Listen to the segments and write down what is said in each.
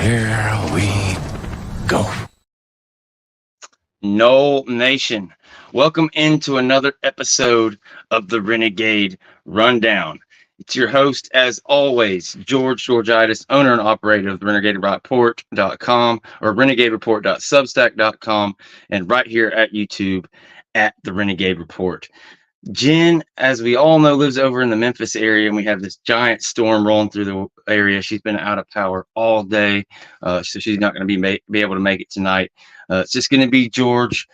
Here we go. Noel Nation, welcome into another episode of the Renegade Rundown. It's your host, as always, George Georgitis, owner and operator of the renegadereport.com or renegadereport.substack.com, and right here at YouTube at the Renegade Report. Jen, as we all know, lives over in the Memphis area, and we have this giant storm rolling through the area. She's been out of power all day, so she's not going to be able to make it tonight. It's just going to be George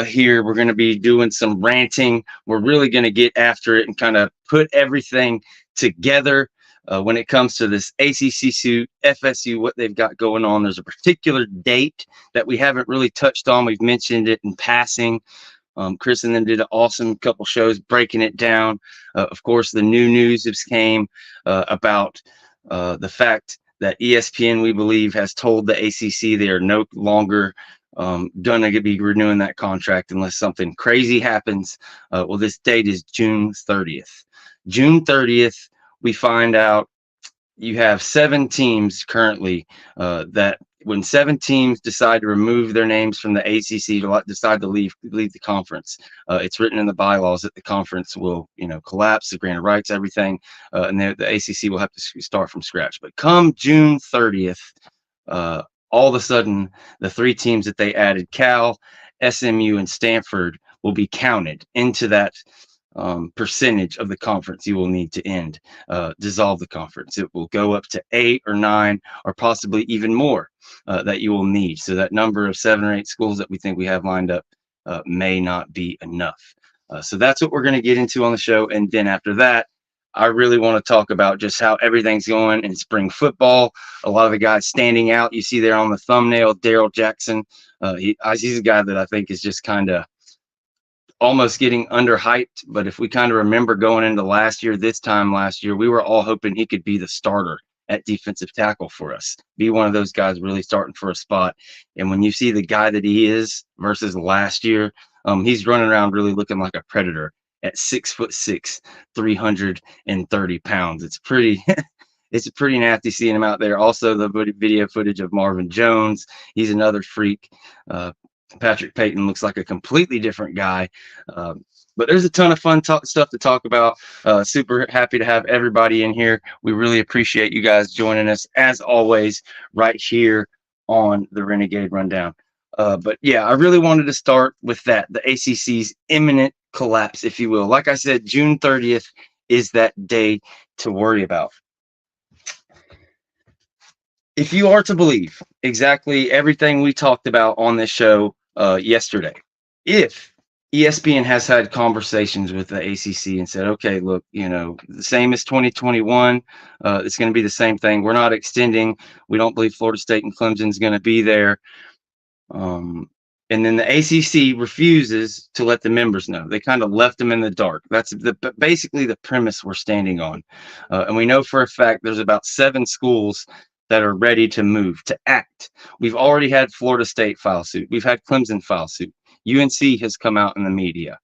here. We're going to be doing some ranting. We're really going to get after it and kind of put everything together when it comes to this ACC suit, FSU, what they've got going on. There's a particular date that we haven't really touched on. We've mentioned it in passing. Chris and them did an awesome couple shows breaking it down. Of course, the new news has came about the fact that ESPN, we believe, has told the ACC they are no longer going to be renewing that contract unless something crazy happens. Well, this date is June 30th. June 30th, we find out you have 7 teams currently that when 7 teams decide to remove their names from the ACC to decide to leave the conference, it's written in the bylaws that the conference will, collapse, the grant of rights, everything, and the ACC will have to start from scratch. But come June 30th, all of a sudden, the 3 teams that they added, Cal, SMU, and Stanford, will be counted into that percentage of the conference you will need to dissolve the conference. It will go up to 8 or 9 or possibly even more that you will need. So that number of 7 or 8 schools that we think we have lined up may not be enough. So that's what we're going to get into on the show. And then after that, I really want to talk about just how everything's going in spring football. A lot of the guys standing out, you see there on the thumbnail, Daryl Jackson. He's a guy that I think is just kind of almost getting underhyped. But if we kind of remember going into this time last year, we were all hoping he could be the starter at defensive tackle for us, be one of those guys really starting for a spot. And when you see the guy that he is versus last year, he's running around really looking like a predator at 6'6", 330 pounds. It's pretty it's pretty nasty seeing him out there. Also, the video footage of Marvin Jones, he's another freak. Patrick Payton looks like a completely different guy. But there's a ton of fun stuff to talk about. Super happy to have everybody in here. We really appreciate you guys joining us, as always, right here on the Renegade Rundown. But yeah, I really wanted to start with that, the ACC's imminent collapse, if you will. Like I said, June 30th is that day to worry about. If you are to believe exactly everything we talked about on this show yesterday, if ESPN has had conversations with the ACC and said, okay, look, the same as 2021, it's going to be the same thing. We're not extending. We don't believe Florida State and Clemson is going to be there. And then the ACC refuses to let the members know. They kind of left them in the dark. That's basically the premise we're standing on. And we know for a fact there's about 7 schools that are ready to move, to act. We've already had Florida State file suit. We've had Clemson file suit. UNC has come out in the media.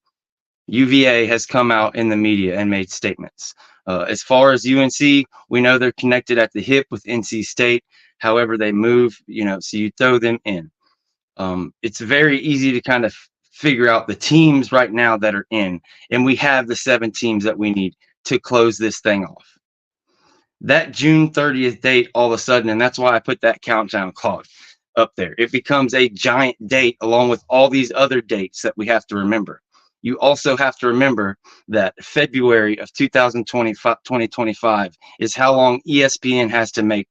UVA has come out in the media and made statements. As far as UNC, we know they're connected at the hip with NC State. However they move, so you throw them in. It's very easy to kind of figure out the teams right now that are in, and we have the 7 teams that we need to close this thing off. That June 30th date, all of a sudden, and that's why I put that countdown clock up there. It becomes a giant date along with all these other dates that we have to remember. You also have to remember that February of 2025 is how long ESPN has to make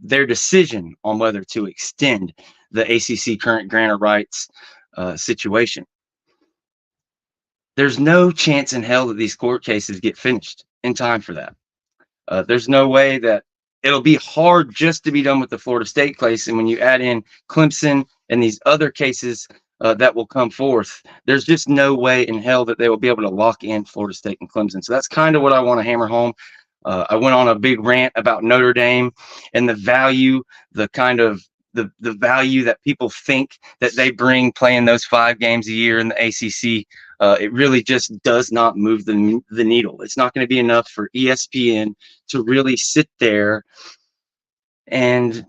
their decision on whether to extend the ACC current grant of rights situation. There's no chance in hell that these court cases get finished in time for that. There's no way that it'll be hard just to be done with the Florida State case. And when you add in Clemson and these other cases that will come forth, there's just no way in hell that they will be able to lock in Florida State and Clemson. So that's kind of what I want to hammer home. I went on a big rant about Notre Dame and the value, the value that people think that they bring playing those 5 games a year in the ACC. It really just does not move the needle. It's not going to be enough for ESPN to really sit there and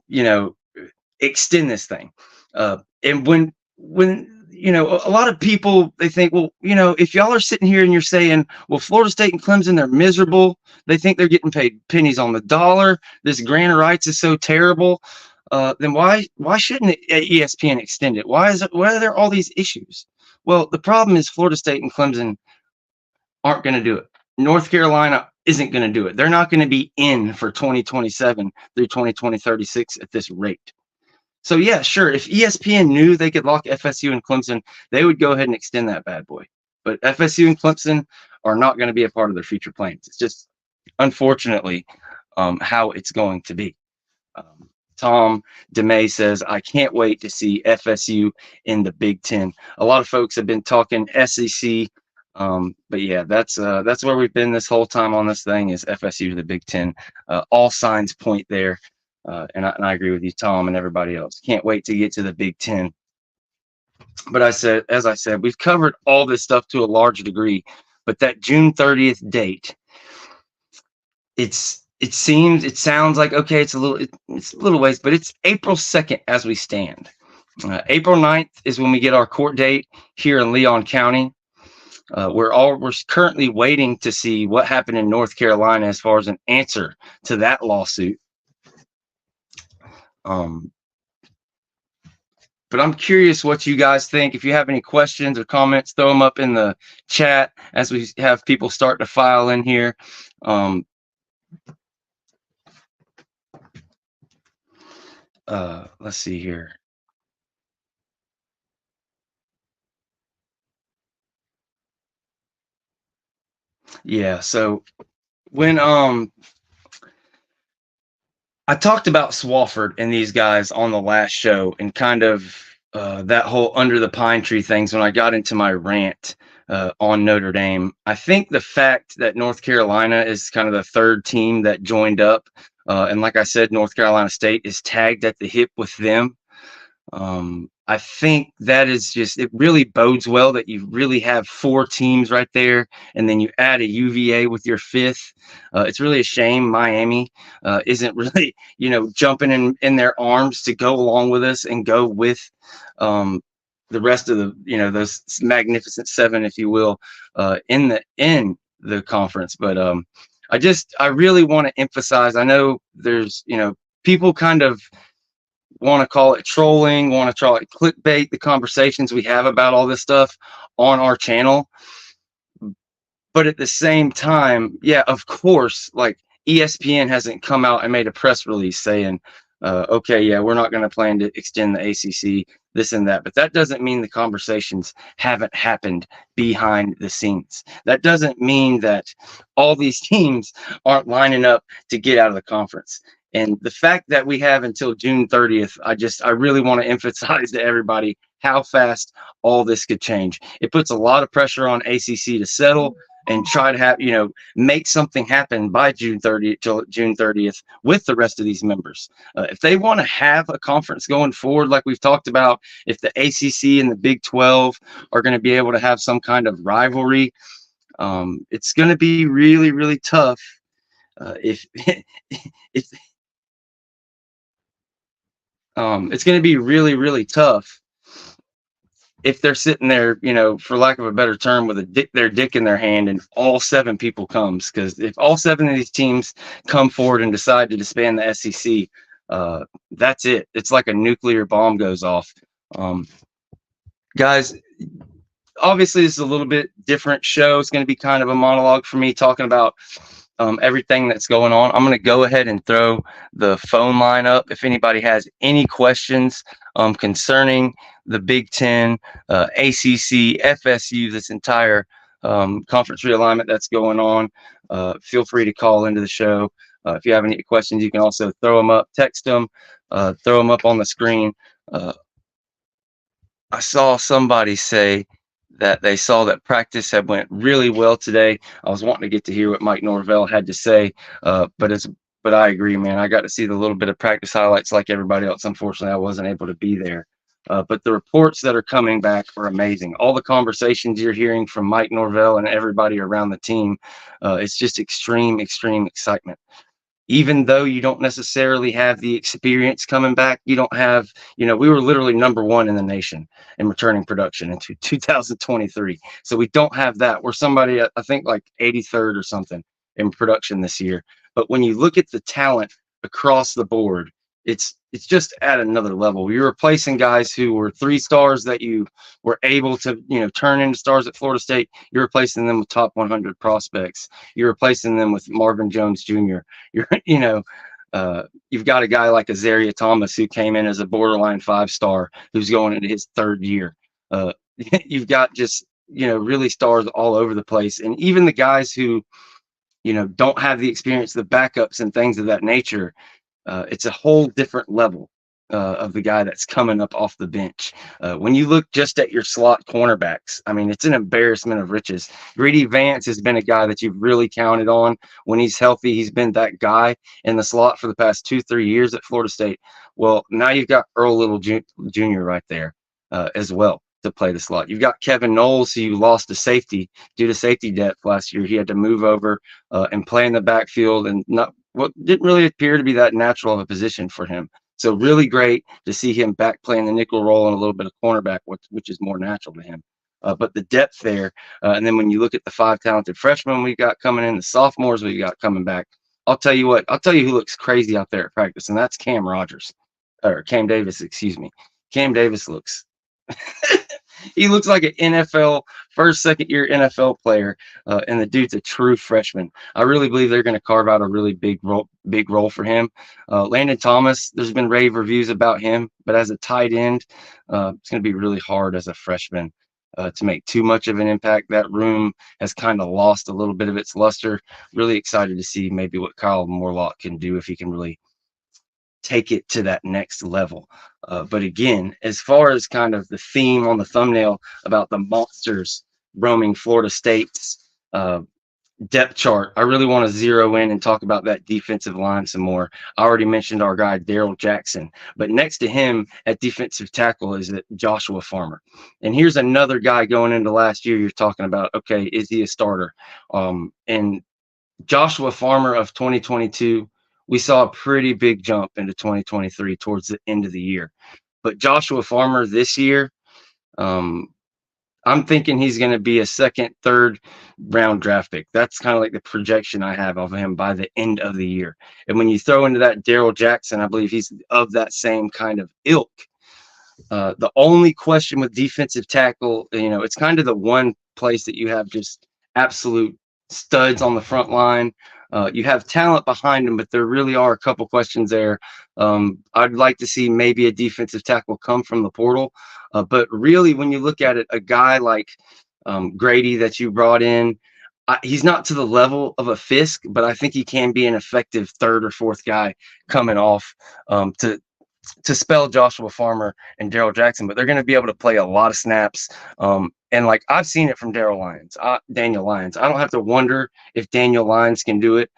extend this thing. And when a lot of people, they think, well, if y'all are sitting here and you're saying, well, Florida State and Clemson, they're miserable, they think they're getting paid pennies on the dollar, this grant of rights is so terrible, then why shouldn't ESPN extend it? Why are there all these issues? Well, the problem is Florida State and Clemson aren't going to do it. North Carolina isn't going to do it. They're not going to be in for 2027 through 2036 at this rate. So yeah, sure. If ESPN knew they could lock FSU and Clemson, they would go ahead and extend that bad boy. But FSU and Clemson are not going to be a part of their future plans. It's just, unfortunately, how it's going to be. Tom DeMay says, I can't wait to see FSU in the Big Ten. A lot of folks have been talking SEC, but yeah, that's where we've been this whole time on this thing, is FSU to the Big Ten. All signs point there. And I agree with you, Tom, and everybody else. Can't wait to get to the Big Ten. But as I said, we've covered all this stuff to a large degree. But that June 30th date, it sounds like, okay, it's a little ways, but it's April 2nd as we stand. April 9th is when we get our court date here in Leon County. We're currently waiting to see what happened in North Carolina as far as an answer to that lawsuit. But I'm curious what you guys think. If you have any questions or comments, throw them up in the chat as we have people start to file in here. Let's see here. Yeah, so when I talked about Swafford and these guys on the last show, and kind of that whole under the pine tree things when I got into my rant on Notre Dame. I think the fact that North Carolina is kind of the third team that joined up, and like I said, North Carolina State is tagged at the hip with them. I think that is just, it really bodes well that you really have four teams right there, and then you add a UVA with your fifth. It's really a shame Miami isn't really, jumping in their arms to go along with us and go with the rest of the, those magnificent seven, if you will, in the conference. But I really want to emphasize, I know there's, people kind of want to call it trolling, want to call it clickbait, the conversations we have about all this stuff on our channel. But at the same time, yeah, of course, like ESPN hasn't come out and made a press release saying, okay, yeah, we're not going to plan to extend the ACC, this and that. But that doesn't mean the conversations haven't happened behind the scenes. That doesn't mean that all these teams aren't lining up to get out of the conference. And the fact that we have until June 30th, I really want to emphasize to everybody how fast all this could change. It puts a lot of pressure on ACC to settle and try to have, make something happen by June 30th till June 30th with the rest of these members. If they want to have a conference going forward, like we've talked about, if the ACC and the Big 12 are going to be able to have some kind of rivalry, it's going to be really, really tough. It's going to be really, really tough if they're sitting there, for lack of a better term, with their dick in their hand, and all seven people comes. Because if all seven of these teams come forward and decide to disband the SEC, that's it. It's like a nuclear bomb goes off. Guys, obviously this is a little bit different show. It's going to be kind of a monologue for me talking about everything that's going on. I'm going to go ahead and throw the phone line up if anybody has any questions concerning the Big 10, ACC, FSU, this entire conference realignment that's going on. Feel free to call into the show. If you have any questions, you can also throw them up, text them, throw them up on the screen. I saw somebody say that they saw that practice had went really well today. I was wanting to get to hear what Mike Norvell had to say, but I agree, man. I got to see the little bit of practice highlights like everybody else. Unfortunately, I wasn't able to be there. But the reports that are coming back are amazing. All the conversations you're hearing from Mike Norvell and everybody around the team, it's just extreme excitement. even though you don't necessarily have the experience coming back, you don't have, we were literally #1 in the nation in returning production in 2023. So we don't have that. We're somebody, I think, like 83rd or something in production this year. But when you look at the talent across the board, it's just at another level. You're replacing guys who were 3 stars that you were able to, turn into stars at Florida State. You're replacing them with top 100 prospects. You're replacing them with Marvin Jones Jr. You're, you've got a guy like Azaria Thomas who came in as a borderline 5-star who's going into his 3rd year. You've got just, really stars all over the place. And even the guys who, don't have the experience, the backups and things of that nature, it's a whole different level of the guy that's coming up off the bench. When you look just at your slot cornerbacks, I mean, it's an embarrassment of riches. Greedy Vance has been a guy that you've really counted on. When he's healthy, he's been that guy in the slot for the past 2-3 years at Florida State. Well, now you've got Earl Little Jr. right there as well to play the slot. You've got Kevin Knowles, who you lost to safety due to safety depth last year. He had to move over and play in the backfield, and not what didn't really appear to be that natural of a position for him. So really great to see him back playing the nickel role and a little bit of cornerback, which is more natural to him. But the depth there, and then when you look at the 5 talented freshmen we got coming in, the sophomores we got coming back, I'll tell you who looks crazy out there at practice, and that's Cam Davis, excuse me. Cam Davis looks he looks like an NFL second year NFL player, and the dude's a true freshman. I really believe they're going to carve out a really big role for him. Landon Thomas, there's been rave reviews about him, but as a tight end, it's going to be really hard as a freshman to make too much of an impact. That room has kind of lost a little bit of its luster. Really excited to see maybe what Kyle Morlock can do if he can really take it to that next level. But again, as far as kind of the theme on the thumbnail about the monsters roaming Florida State's depth chart, I really want to zero in and talk about that defensive line some more. I already mentioned our guy Daryl Jackson, but next to him at defensive tackle is Joshua Farmer. And here's another guy going into last year. You're talking about, okay, is he a starter? And Joshua Farmer of 2022, we saw a pretty big jump into 2023 towards the end of the year. But Joshua Farmer this year, I'm thinking he's going to be a 2nd, 3rd round draft pick. That's kind of like the projection I have of him by the end of the year. And when you throw into that Daryl Jackson, I believe he's of that same kind of ilk. The only question with defensive tackle, it's kind of the one place that you have just absolute studs on the front line. You have talent behind them, but there really are a couple questions there. I'd like to see maybe a defensive tackle come from the portal. But really, when you look at it, a guy like Grady that you brought in, he's not to the level of a Fisk, but I think he can be an effective 3rd or 4th guy coming off to spell Joshua Farmer and Daryl Jackson. But they're going to be able to play a lot of snaps. And like I've seen it from Daniel Lyons. I don't have to wonder if Daniel Lyons can do it.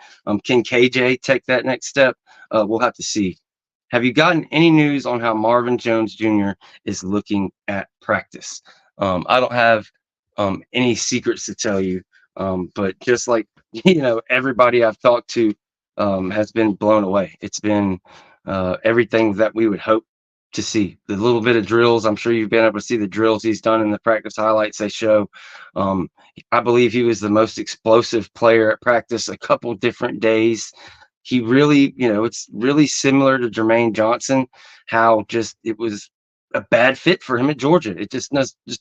Can KJ take that next step? We'll have to see. Have you gotten any news on how Marvin Jones Jr. is looking at practice? I don't have any secrets to tell you, but just like everybody I've talked to has been blown away. It's been everything that we would hope to see. The little bit of drills, I'm sure you've been able to see the drills he's done in the practice highlights they show. I believe he was the most explosive player at practice a couple different days. He really, it's really similar to Jermaine Johnson, how just it was a bad fit for him at Georgia. It just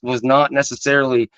was not necessarily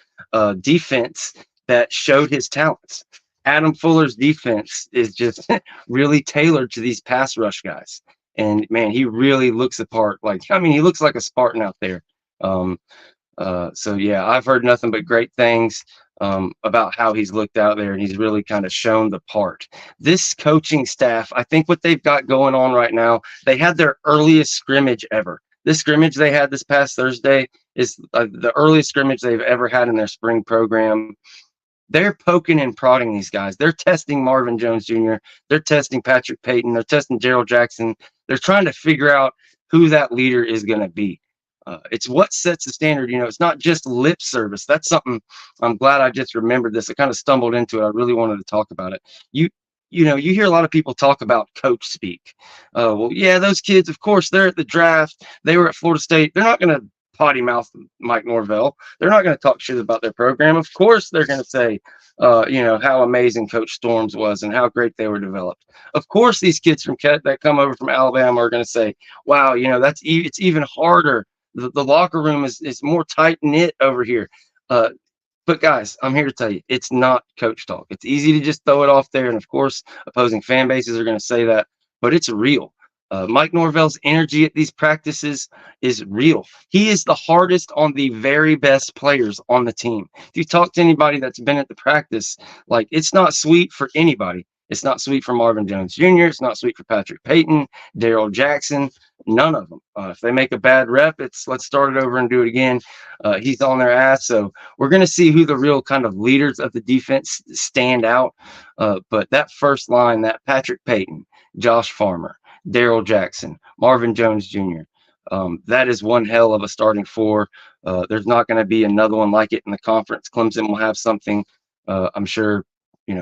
defense that showed his talents. Adam Fuller's defense is just really tailored to these pass rush guys. And man, he really looks the part. He looks like a Spartan out there. So yeah, I've heard nothing but great things about how he's looked out there, and he's really kind of shown the part. This coaching staff, I think what they've got going on right now, they had their earliest scrimmage ever. This scrimmage they had this past Thursday is the earliest scrimmage they've ever had in their spring program. They're poking and prodding these guys. They're testing Marvin Jones Jr. They're testing Patrick Payton. They're testing Daryl Jackson. They're trying to figure out who that leader is going to be. It's what sets the standard. It's not just lip service. That's something I'm glad I just remembered this. I kind of stumbled into it. I really wanted to talk about it. you hear a lot of people talk about coach speak. Well, yeah, those kids, of course, they're at the draft. They were at Florida State. They're not going to potty mouth Mike Norvell. They're not going to talk shit about their program. Of course, they're going to say, how amazing Coach Storms was and how great they were developed. Of course, these kids that come over from Alabama are going to say, wow, it's even harder. The locker room is more tight knit over here. But guys, I'm here to tell you, it's not coach talk. It's easy to just throw it off there. And of course, opposing fan bases are going to say that, but it's real. Mike Norvell's energy at these practices is real. He is the hardest on the very best players on the team. If you talk to anybody that's been at the practice, like, it's not sweet for anybody. It's not sweet for Marvin Jones Jr. It's not sweet for Patrick Payton, Daryl Jackson, none of them. If they make a bad rep, it's let's start it over and do it again. He's on their ass. So we're going to see who the real kind of leaders of the defense stand out. But that first line, that Patrick Payton, Josh Farmer, Daryl Jackson, Marvin Jones Jr., that is one hell of a starting four. There's not going to be another one like it in the conference. Clemson will have something, I'm sure,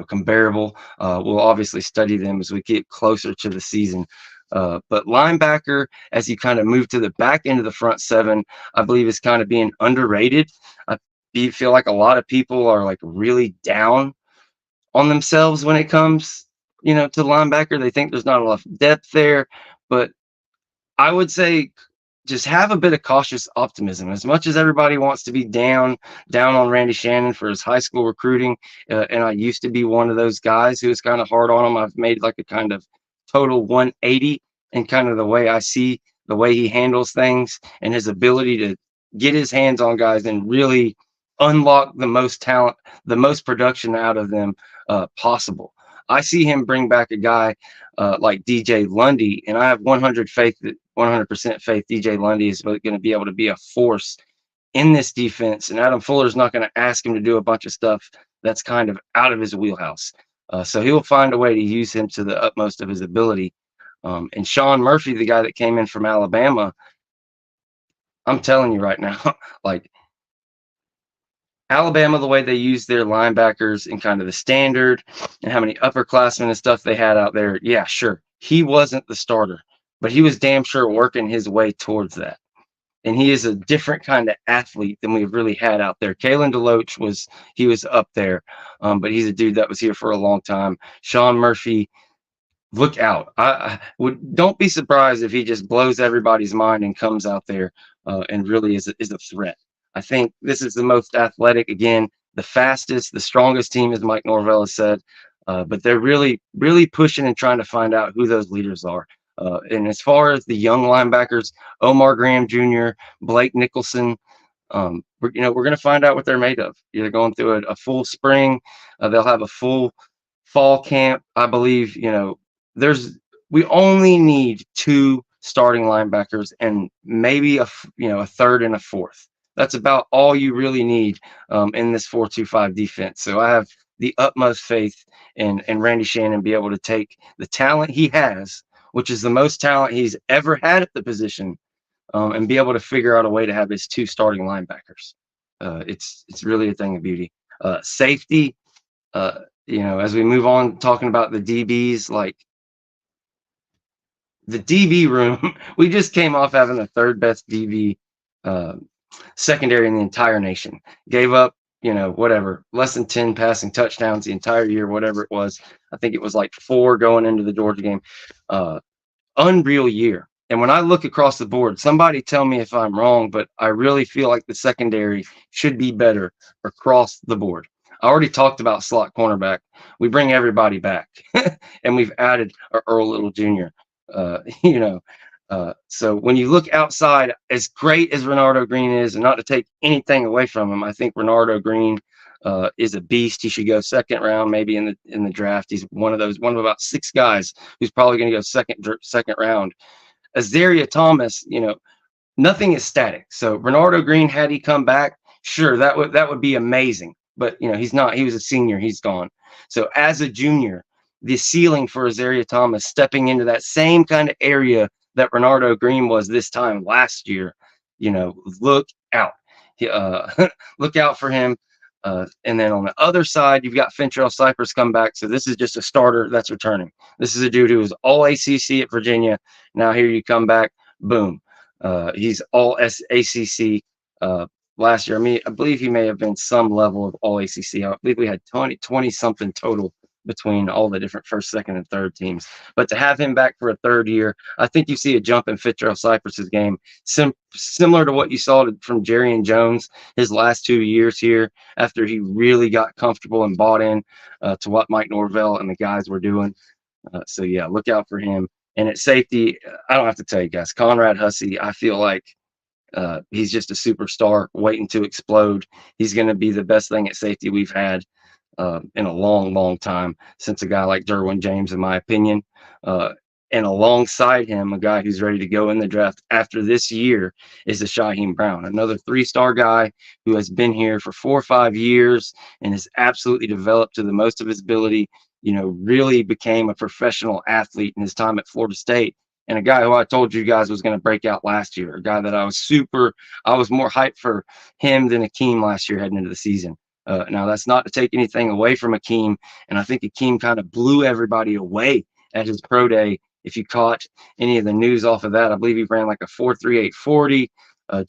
comparable. We'll obviously study them as we get closer to the season. But linebacker, as you kind of move to the back end of the front seven, I believe is kind of being underrated. I feel like a lot of people are like really down on themselves when it comes, to linebacker. They think there's not enough depth there, but I would say just have a bit of cautious optimism. As much as everybody wants to be down on Randy Shannon for his high school recruiting, and I used to be one of those guys who was kind of hard on him. I've made like a kind of total 180 in kind of the way I see the way he handles things and his ability to get his hands on guys and really unlock the most talent, the most production out of them possible. I see him bring back a guy like DJ Lundy, and I have 100% faith DJ Lundy is going to be able to be a force in this defense. And Adam Fuller's not going to ask him to do a bunch of stuff that's kind of out of his wheelhouse. So he'll find a way to use him to the utmost of his ability. And Sean Murphy, the guy that came in from Alabama, I'm telling you right now, like, Alabama, the way they use their linebackers and kind of the standard and how many upperclassmen and stuff they had out there. Yeah, sure. He wasn't the starter, but he was damn sure working his way towards that. And he is a different kind of athlete than we've really had out there. Kalen DeLoach was up there, but he's a dude that was here for a long time. Sean Murphy, look out. Don't be surprised if he just blows everybody's mind and comes out there and really is a threat. I think this is the most athletic, again, the fastest, the strongest team, as Mike Norvell has said. But they're really, really pushing and trying to find out who those leaders are. And as far as the young linebackers, Omar Graham Jr., Blake Nicholson, we're going to find out what they're made of. They're going through a full spring. They'll have a full fall camp. I believe, we only need 2 starting linebackers and maybe a third and a fourth. That's about all you really need in this 4-2-5 defense. So I have the utmost faith in Randy Shannon be able to take the talent he has, which is the most talent he's ever had at the position, and be able to figure out a way to have his 2 starting linebackers. It's really a thing of beauty. Safety, as we move on talking about the DBs, like the DB room, we just came off having the 3rd best DB secondary in the entire nation. Gave up, less than 10 passing touchdowns the entire year, whatever it was. I think it was like 4 going into the Georgia game. Unreal year. And when I look across the board, somebody tell me if I'm wrong, but I really feel like the secondary should be better across the board. I already talked about slot cornerback. We bring everybody back, and we've added Earl Little Jr. So when you look outside, as great as Renardo Green is, and not to take anything away from him, I think Renardo Green is a beast. He should go 2nd round, maybe in the draft. He's one of about 6 guys who's probably going to go second round. Azaria Thomas, nothing is static. So Renardo Green, had he come back, sure, that would be amazing. But he's not. He was a senior. He's gone. So as a junior, the ceiling for Azaria Thomas stepping into that same kind of area that Renardo Green was this time last year, look out. Look out for him. And then on the other side, you've got Fentrell Cypress come back. So this is just a starter that's returning. This is a dude who was all ACC at Virginia. Now here you come back, boom. He's all ACC last year. I believe he may have been some level of all ACC. I believe we had 20 something total between all the different first, second, and third teams. But to have him back for a third year, I think you see a jump in Fentrell Cypress's game, similar to what you saw from Jerry and Jones his last 2 years here, after he really got comfortable and bought in to what Mike Norvell and the guys were doing. So yeah, look out for him. And at safety, I don't have to tell you guys, Conrad Hussey, I feel like he's just a superstar waiting to explode. He's going to be the best thing at safety we've had in a long, long time, since a guy like Derwin James, in my opinion. And alongside him, a guy who's ready to go in the draft after this year is a Shaheem Brown, another 3-star guy who has been here for 4 or 5 years and has absolutely developed to the most of his ability. Really became a professional athlete in his time at Florida State. And a guy who I told you guys was going to break out last year, a guy that I was more hyped for him than Akeem last year heading into the season. Now, that's not to take anything away from Akeem, and I think Akeem kind of blew everybody away at his pro day. If you caught any of the news off of that, I believe he ran like a 4.3840.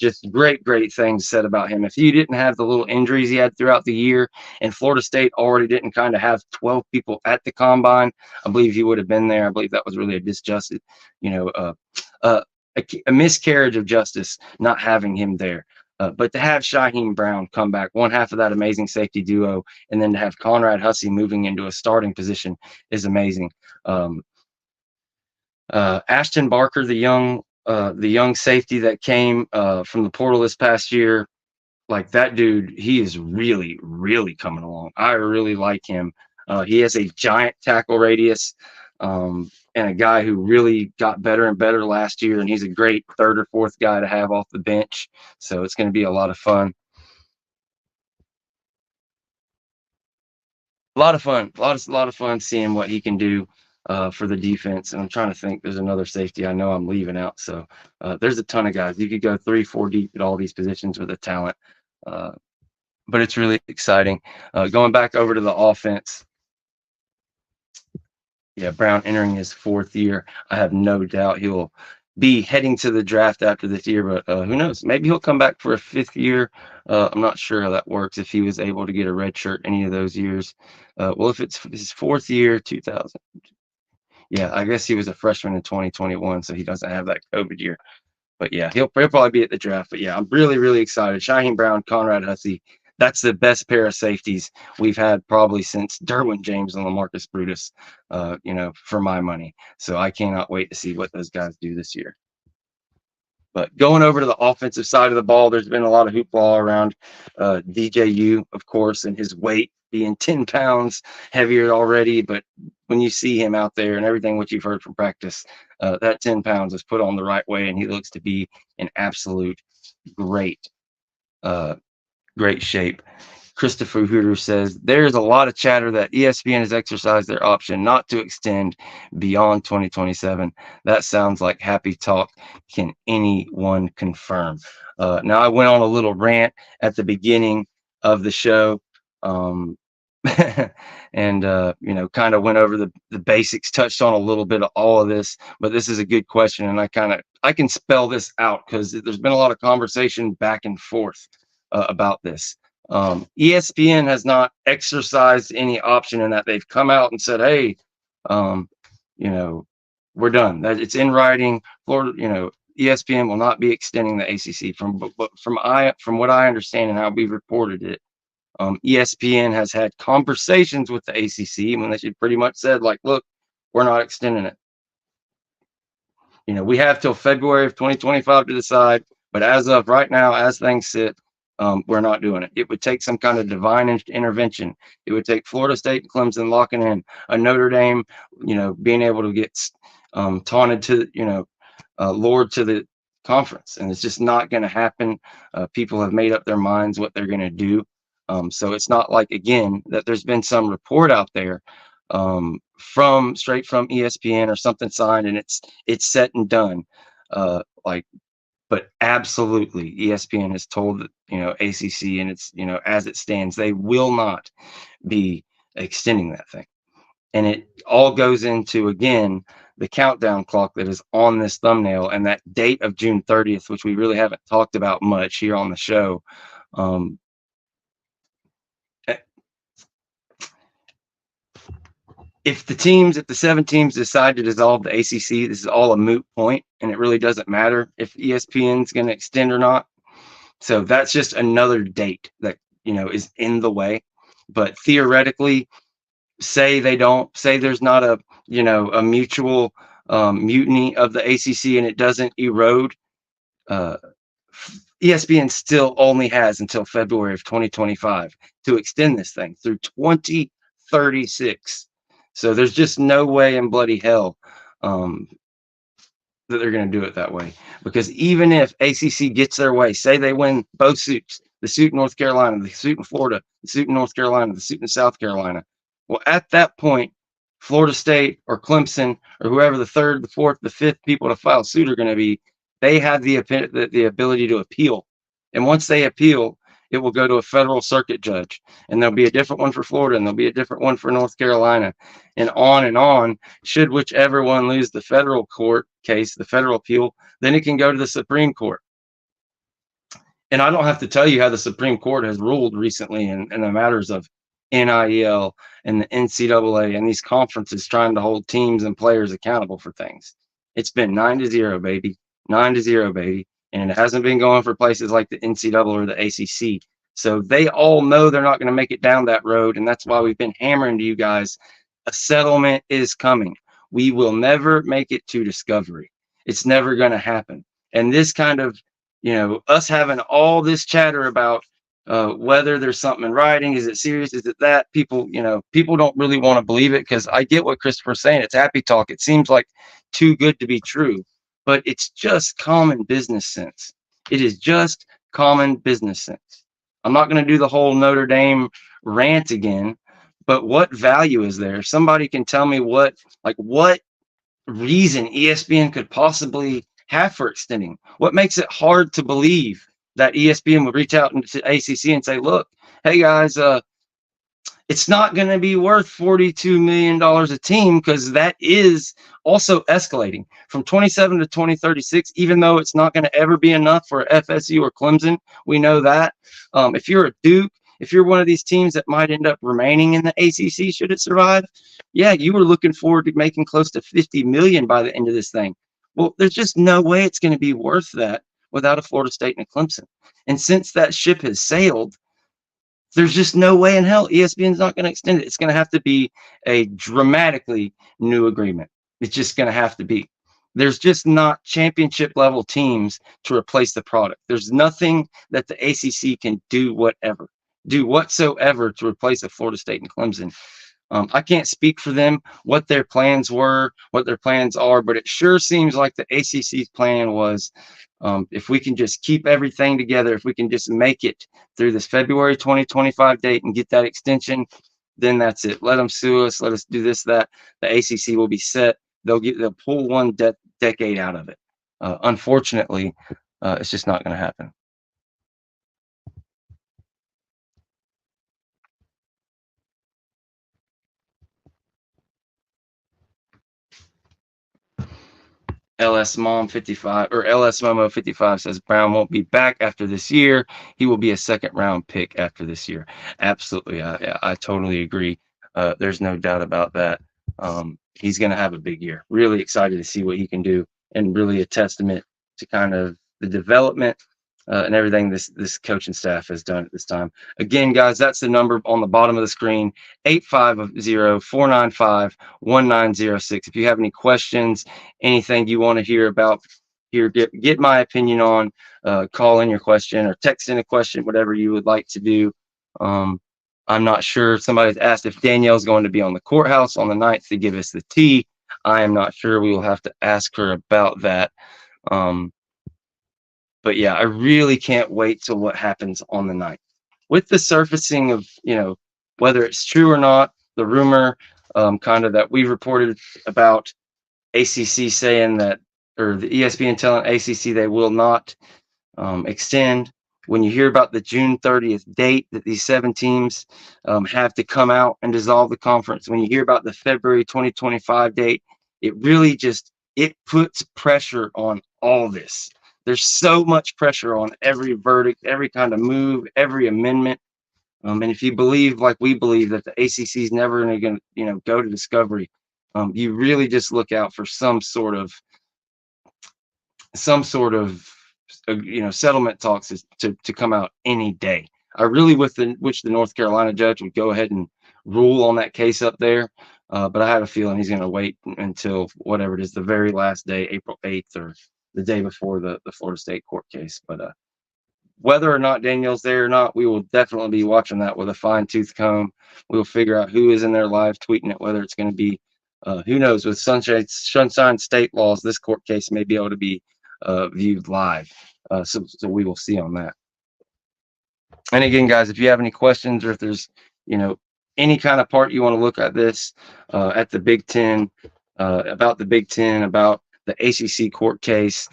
Just great things said about him. If he didn't have the little injuries he had throughout the year, and Florida State already didn't kind of have 12 people at the combine, I believe he would have been there. I believe that was really a disjustice, a miscarriage of justice not having him there. But to have Shaheem Brown come back, one half of that amazing safety duo, and then to have Conrad Hussey moving into a starting position is amazing. Ashton Barker, the young safety that came from the portal this past year, like that dude, he is really, really coming along. I really like him. He has a giant tackle radius, and a guy who really got better and better last year. And he's a great 3rd or 4th guy to have off the bench. So it's going to be a lot of fun. A lot of fun seeing what he can do for the defense. And I'm trying to think, there's another safety I know I'm leaving out. So there's a ton of guys. You could go 3-4 deep at all these positions with the talent. But it's really exciting. Going back over to the offense. Yeah, Brown entering his 4th year. I have no doubt he'll be heading to the draft after this year, but who knows? Maybe he'll come back for a 5th year. I'm not sure how that works, if he was able to get a red shirt any of those years. Well, if it's his 4th year, 2000. Yeah, I guess he was a freshman in 2021, so he doesn't have that COVID year. But yeah, he'll probably be at the draft. But yeah, I'm really, really excited. Shaheem Brown, Conrad Hussey. That's the best pair of safeties we've had probably since Derwin James and LaMarcus Brutus, for my money. So I cannot wait to see what those guys do this year. But going over to the offensive side of the ball, there's been a lot of hoopla around DJU, of course, and his weight being 10 pounds heavier already. But when you see him out there and everything what you've heard from practice, that 10 pounds is put on the right way, and he looks to be in absolute great shape. Christopher Hooter says, there's a lot of chatter that ESPN has exercised their option not to extend beyond 2027. That sounds like happy talk. Can anyone confirm? Now, I went on a little rant at the beginning of the show, and kind of went over the basics, touched on a little bit of all of this, but this is a good question, and I can spell this out because there's been a lot of conversation back and forth about this. ESPN has not exercised any option in that. They've come out and said, hey, we're done. That it's in writing. Florida, ESPN will not be extending the ACC. From what I understand and how we've reported it, ESPN has had conversations with the ACC when they pretty much said, like, look, we're not extending it. We have till February of 2025 to decide, but as of right now, as things sit, we're not doing it. It would take some kind of divine intervention. It would take Florida State and Clemson locking in, a Notre Dame, being able to get taunted to, lured to the conference. And it's just not going to happen. People have made up their minds what they're going to do. So it's not like, again, that there's been some report out there straight from ESPN or something signed and it's set and done. Like But absolutely, ESPN has told ACC, and it's as it stands, they will not be extending that thing. And it all goes into, again, the countdown clock that is on this thumbnail, and that date of June 30th, which we really haven't talked about much here on the show. If the 7 teams decide to dissolve the ACC, this is all a moot point, and it really doesn't matter if ESPN's going to extend or not. So that's just another date that is in the way. But theoretically, say they don't, say there's not a mutual mutiny of the ACC and it doesn't erode. ESPN still only has until February of 2025 to extend this thing through 2036. So there's just no way in bloody hell that they're going to do it that way. Because even if ACC gets their way, say they win both suits, the suit in North Carolina, the suit in Florida, the suit in North Carolina, the suit in South Carolina. Well, at that point, Florida State or Clemson or whoever the third, the fourth, the fifth people to file suit are going to be, they have the ability to appeal. And once they appeal, it will go to a federal circuit judge, and there'll be a different one for Florida, and there'll be a different one for North Carolina, and on and on. Should whichever one lose the federal court case, the federal appeal, then it can go to the Supreme Court. And I don't have to tell you how the Supreme Court has ruled recently in the matters of NIL and the NCAA and these conferences trying to hold teams and players accountable for things. It's been 9-0, baby. 9-0, baby. And it hasn't been going for places like the NCAA or the ACC. So they all know they're not going to make it down that road. And that's why we've been hammering to you guys, a settlement is coming. We will never make it to discovery. It's never going to happen. And this kind of, us having all this chatter about whether there's something in writing, is it serious, is it that, people don't really want to believe it, because I get what Christopher's saying. It's happy talk. It seems like too good to be true, but it's just common business sense. It is just common business sense. I'm not going to do the whole Notre Dame rant again, but what value is there? Somebody can tell me what reason ESPN could possibly have for extending. What makes it hard to believe that ESPN would reach out to ACC and say, look, hey guys, it's not going to be worth $42 million a team, because that is also escalating from 27 to 2036, even though it's not going to ever be enough for FSU or Clemson. We know that. If you're a Duke, if you're one of these teams that might end up remaining in the ACC, should it survive, yeah, you were looking forward to making close to $50 million by the end of this thing. Well, there's just no way it's going to be worth that without a Florida State and a Clemson. And since that ship has sailed, there's just no way in hell ESPN's not going to extend it. It's going to have to be a dramatically new agreement. It's just going to have to be. There's just not championship level teams to replace the product. There's nothing that the ACC can do whatsoever to replace a Florida State and Clemson. I can't speak for them, what their plans were, what their plans are, but it sure seems like the ACC's plan was, if we can just keep everything together, if we can just make it through this February 2025 date and get that extension, then that's it. Let them sue us. Let us do this, that. The ACC will be set. They'll pull one decade out of it. Unfortunately, it's just not going to happen. LS Mom 55 or LS Momo 55 says Brown won't be back after this year. He will be a second round pick after this year. Absolutely. I totally agree. There's no doubt about that. He's going to have a big year. Really excited to see what he can do, and really a testament to kind of the development and everything this coaching staff has done at this time. Again, guys, that's the number on the bottom of the screen, 850-495-1906. If you have any questions, anything you want to hear about here, get my opinion on, call in your question or text in a question, whatever you would like to do. I'm not sure. Somebody's asked if Danielle's going to be on the courthouse on the 9th to give us the tea. I am not sure. We will have to ask her about that. But yeah, I really can't wait till what happens on the 9th. With the surfacing of, whether it's true or not, the rumor kind of that we reported about ACC saying that or the ESPN telling ACC they will not extend. When you hear about the June 30th date that these 7 teams have to come out and dissolve the conference, when you hear about the February 2025 date, it really just it puts pressure on all this. There's so much pressure on every verdict, every kind of move, every amendment. And if you believe, like we believe, that the ACC is never going to, go to discovery, you really just look out for some sort of settlement talks to come out any day. I really wish the North Carolina judge would go ahead and rule on that case up there, but I have a feeling he's going to wait until whatever it is, the very last day, April 8th, or the day before the Florida State court case. But whether or not Danielle's there or not, we will definitely be watching that with a fine-tooth comb. We'll figure out who is in there live tweeting it, whether it's going to be, who knows, with Sunshine State laws, this court case may be able to be viewed live. So we will see on that. And again, guys, if you have any questions, or if there's, any kind of part you want to look at this, at the Big Ten, about the Big Ten, about the ACC court case,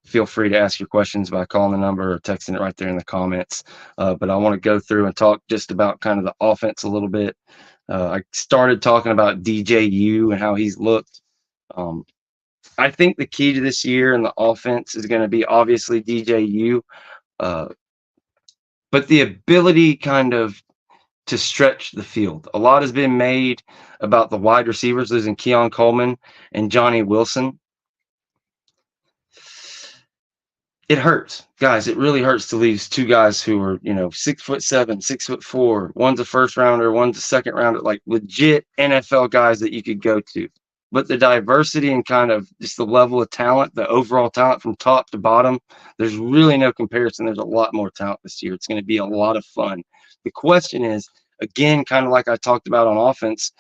feel free to ask your questions by calling the number or texting it right there in the comments. But I want to go through and talk just about kind of the offense a little bit. I started talking about DJU and how he's looked. I think the key to this year in the offense is going to be obviously DJU, but the ability kind of to stretch the field. A lot has been made about the wide receivers, losing Keon Coleman and Johnny Wilson. It hurts, guys. It really hurts to lose 2 guys who are, 6'7", 6'4". One's a first rounder, one's a second rounder, like legit NFL guys that you could go to. But the diversity and kind of just the level of talent, the overall talent from top to bottom, there's really no comparison. There's a lot more talent this year. It's going to be a lot of fun. The question is, again, kind of like I talked about on offense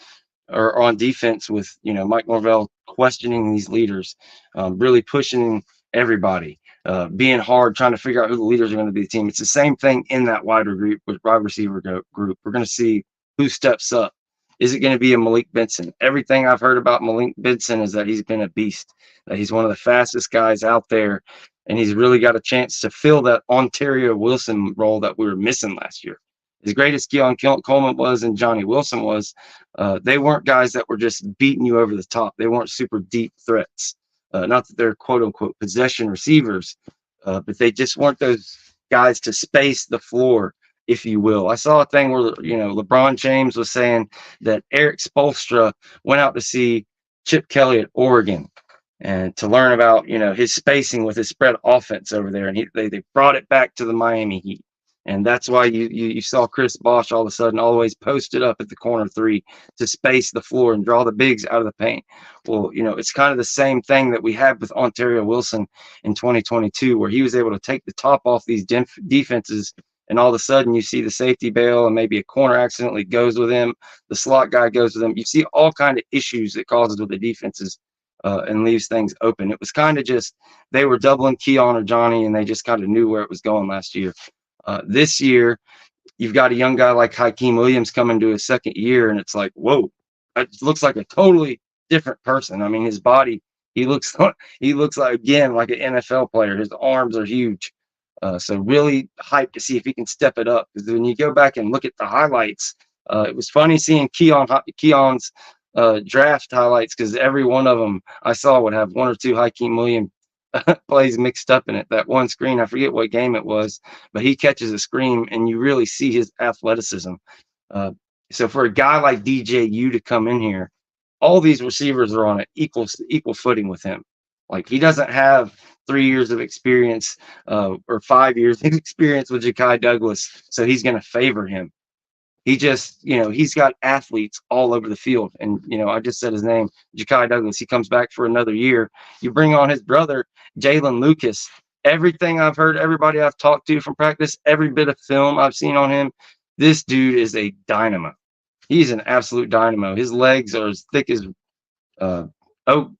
or on defense with, Mike Norvell questioning these leaders, really pushing everybody, being hard, trying to figure out who the leaders are going to be the team. It's the same thing in that wide receiver group. We're going to see who steps up. Is it going to be a Malik Benson? Everything I've heard about Malik Benson is that he's been a beast, that he's one of the fastest guys out there, and he's really got a chance to fill that Ontario Wilson role that we were missing last year. As great as Keon Coleman was and Johnny Wilson was, they weren't guys that were just beating you over the top. They weren't super deep threats. Not that they're quote-unquote possession receivers, but they just weren't those guys to space the floor, if you will. I saw a thing where, LeBron James was saying that Eric Spoelstra went out to see Chip Kelly at Oregon and to learn about, his spacing with his spread offense over there. And they brought it back to the Miami Heat. And that's why you saw Chris Bosh all of a sudden always posted up at the corner 3 to space the floor and draw the bigs out of the paint. Well, it's kind of the same thing that we had with Ontario Wilson in 2022, where he was able to take the top off these defenses, and all of a sudden you see the safety bail and maybe a corner accidentally goes with him, the slot guy goes with him. You see all kind of issues it causes with the defenses and leaves things open. It was kind of just they were doubling Keon or Johnny, and they just kind of knew where it was going last year. This year, you've got a young guy like Hakeem Williams coming to his second year, and it's like, whoa, it looks like a totally different person. I mean, his body, he looks like, again, like an NFL player. His arms are huge. So really hyped to see if he can step it up. Because when you go back and look at the highlights, it was funny seeing Keon's draft highlights, because every one of them I saw would have 1 or 2 Hakeem Williams plays mixed up in it. That one screen, I forget what game it was, but he catches a screen and you really see his athleticism. So for a guy like DJU to come in here, all these receivers are on an equal footing with him. Like, he doesn't have 3 years of experience or 5 years of experience with Ja'Kai Douglas, so he's going to favor him. He just, he's got athletes all over the field. And, I just said his name, Ja'Kai Douglas. He comes back for another year. You bring on his brother, Jalen Lucas. Everything I've heard, everybody I've talked to from practice, every bit of film I've seen on him, this dude is a dynamo. He's an absolute dynamo. His legs are as thick as oak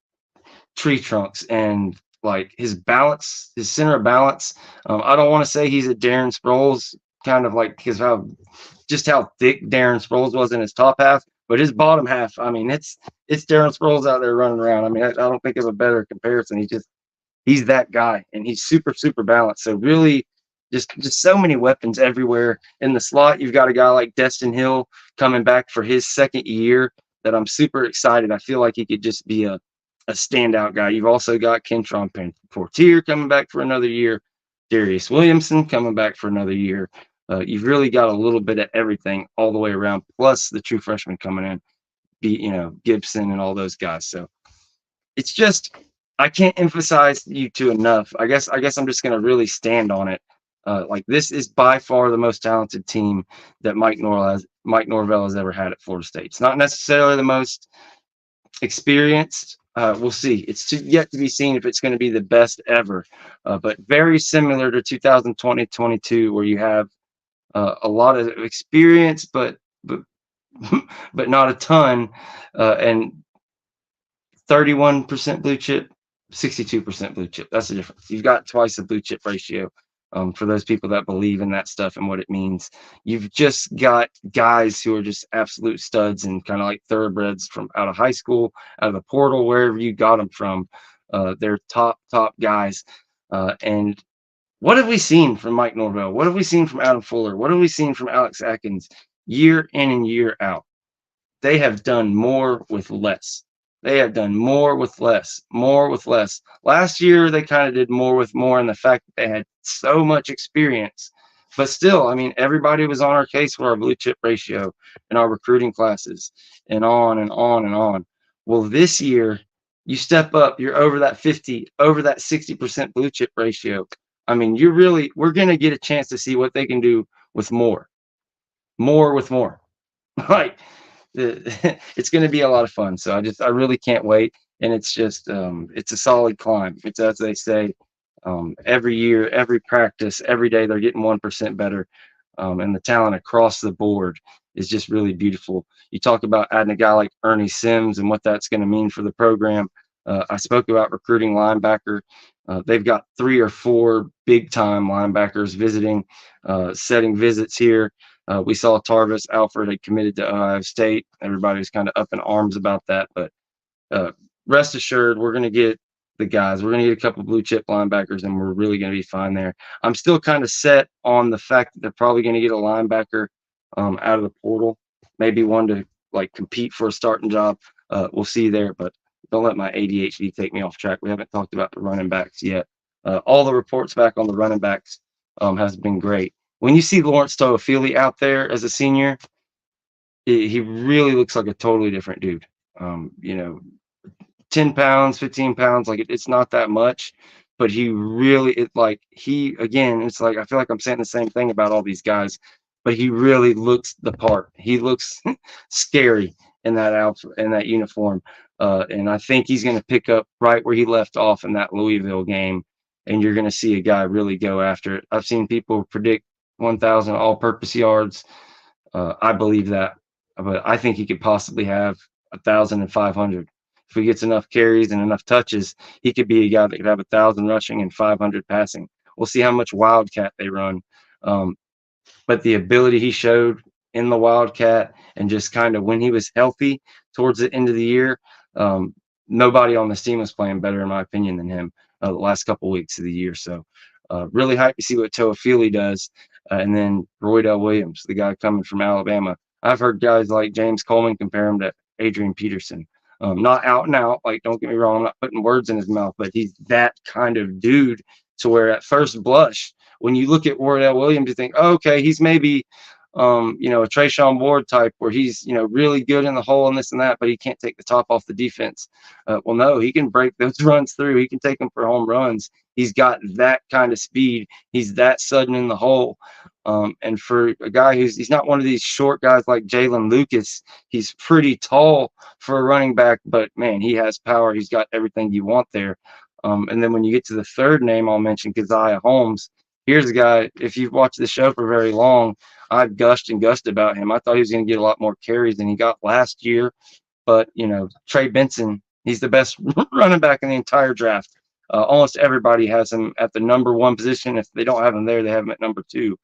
tree trunks. And, like, his balance, his center of balance, I don't want to say he's a Darren Sproles, kind of like how thick Darren Sproles was in his top half, But his bottom half, I mean, it's Darren Sproles out there running around. I mean, I don't think of a better comparison. He's that guy, and he's super balanced. So really, just so many weapons everywhere in the slot. You've got a guy like Destin Hill coming back for his second year that I'm super excited. I feel like he could just be a standout guy. You've also got Kentron Portier coming back for another year, Darius Williamson coming back for another year. You've really got a little bit of everything all the way around, plus the true freshmen coming in, Gibson and all those guys. So it's just, I can't emphasize you two enough. I guess I'm just going to really stand on it. Like, this is by far the most talented team that Mike Norvell has ever had at Florida State. It's not necessarily the most experienced. We'll see. It's yet to be seen if it's going to be the best ever. But very similar to 2020-22, where you have a lot of experience, but but not a ton, and 31% blue chip, 62% blue chip. That's the difference. You've got twice the blue chip ratio. For those people that believe in that stuff and what it means, you've just got guys who are just absolute studs and kind of like thoroughbreds from out of high school, out of the portal, wherever you got them from. They're top guys. And what have we seen from Mike Norvell? What have we seen from Adam Fuller? What have we seen from Alex Atkins year in and year out? They have done more with less. They have done more with less. Last year, they kind of did more with more, and the fact that they had so much experience. But still, I mean, everybody was on our case for our blue chip ratio and our recruiting classes and on and on and on. Well, this year, you step up, you're over that 50, over that 60% blue chip ratio. I mean, we're going to get a chance to see what they can do with more with more. Like, it's going to be a lot of fun. So I really can't wait. And it's just, it's a solid climb. It's, as they say, every year, every practice, every day, they're getting 1% better. And the talent across the board is just really beautiful. You talk about adding a guy like Ernie Sims and what that's going to mean for the program. I spoke about recruiting linebacker. They've got 3 or 4 big-time linebackers visiting, setting visits here. We saw Tarvis Alfred had committed to Ohio State. Everybody was kind of up in arms about that. But rest assured, we're going to get the guys. We're going to get a couple blue chip linebackers, and we're really going to be fine there. I'm still kind of set on the fact that they're probably going to get a linebacker out of the portal, maybe one to like compete for a starting job. We'll see there, but don't let my ADHD take me off track. We haven't talked about the running backs yet. All the reports back on the running backs has been great. When you see Lawrence Toafili out there as a senior, he really looks like a totally different dude. 10 pounds, 15 pounds, like it's not that much, but he really, it's like I feel like I'm saying the same thing about all these guys, but he really looks the part. He looks scary in that outfit, in that uniform. And I think he's going to pick up right where he left off in that Louisville game. And you're going to see a guy really go after it. I've seen people predict 1,000 all-purpose yards. I believe that, but I think he could possibly have 1,500. If he gets enough carries and enough touches, he could be a guy that could have 1,000 rushing and 500 passing. We'll see how much Wildcat they run. But the ability he showed in the Wildcat and just kind of when he was healthy towards the end of the year, nobody on this team was playing better, in my opinion, than him the last couple weeks of the year. So really hyped to see what Toafili does. And then Roydell Williams, the guy coming from Alabama. I've heard guys like James Coleman compare him to Adrian Peterson. Not out and out, like, don't get me wrong, I'm not putting words in his mouth, but he's that kind of dude to where at first blush, when you look at Roydell Williams, you think, oh, okay, he's maybe a Trayshawn Ward type where he's, really good in the hole and this and that, but he can't take the top off the defense. Well, no, he can break those runs through. He can take them for home runs. He's got that kind of speed. He's that sudden in the hole. And for a guy he's not one of these short guys like Jalen Lucas. He's pretty tall for a running back, but man, he has power. He's got everything you want there. And then when you get to the third name I'll mention, Keziah Holmes. Here's a guy, if you've watched the show for very long, I've gushed about him. I thought he was going to get a lot more carries than he got last year. But, Trey Benson, he's the best running back in the entire draft. Almost everybody has him at the number 1 position. If they don't have him there, they have him at number 2.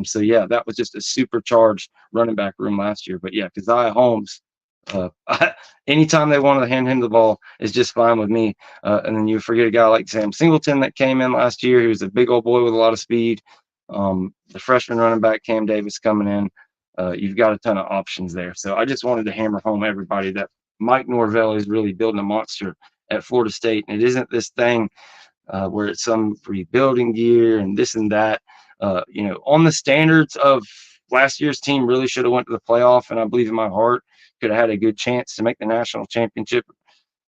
So, yeah, that was just a supercharged running back room last year. But, yeah, Keziah Holmes, Anytime they wanted to hand him the ball is just fine with me. And then you forget a guy like Sam Singleton that came in last year. He was a big old boy with a lot of speed. The freshman running back Cam Davis coming in. You've got a ton of options there. So I just wanted to hammer home everybody that Mike Norvell is really building a monster at Florida State. And it isn't this thing where it's some rebuilding gear and this and that. On the standards of last year's team, really should have went to the playoff, and I believe in my heart could have had a good chance to make the national championship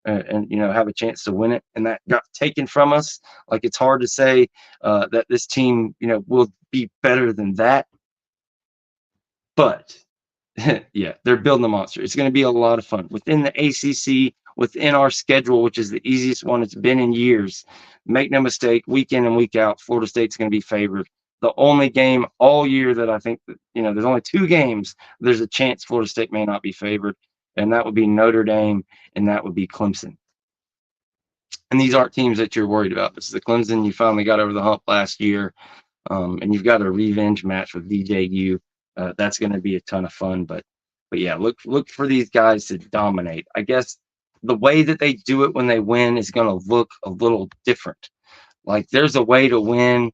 and have a chance to win it. And that got taken from us. Like, it's hard to say that this team will be better than that, but yeah, they're building a monster. It's going to be a lot of fun within the ACC, within our schedule, which is the easiest one it's been in years. Make no mistake, week in and week out, Florida State's going to be favored. The only game all year that I think that, there's only 2 games there's a chance Florida State may not be favored, and that would be Notre Dame and that would be Clemson. And these aren't teams that you're worried about. This is the Clemson you finally got over the hump last year, and you've got a revenge match with DJU. That's going to be a ton of fun, but yeah, look for these guys to dominate. I guess the way that they do it when they win is going to look a little different. Like, there's a way to win,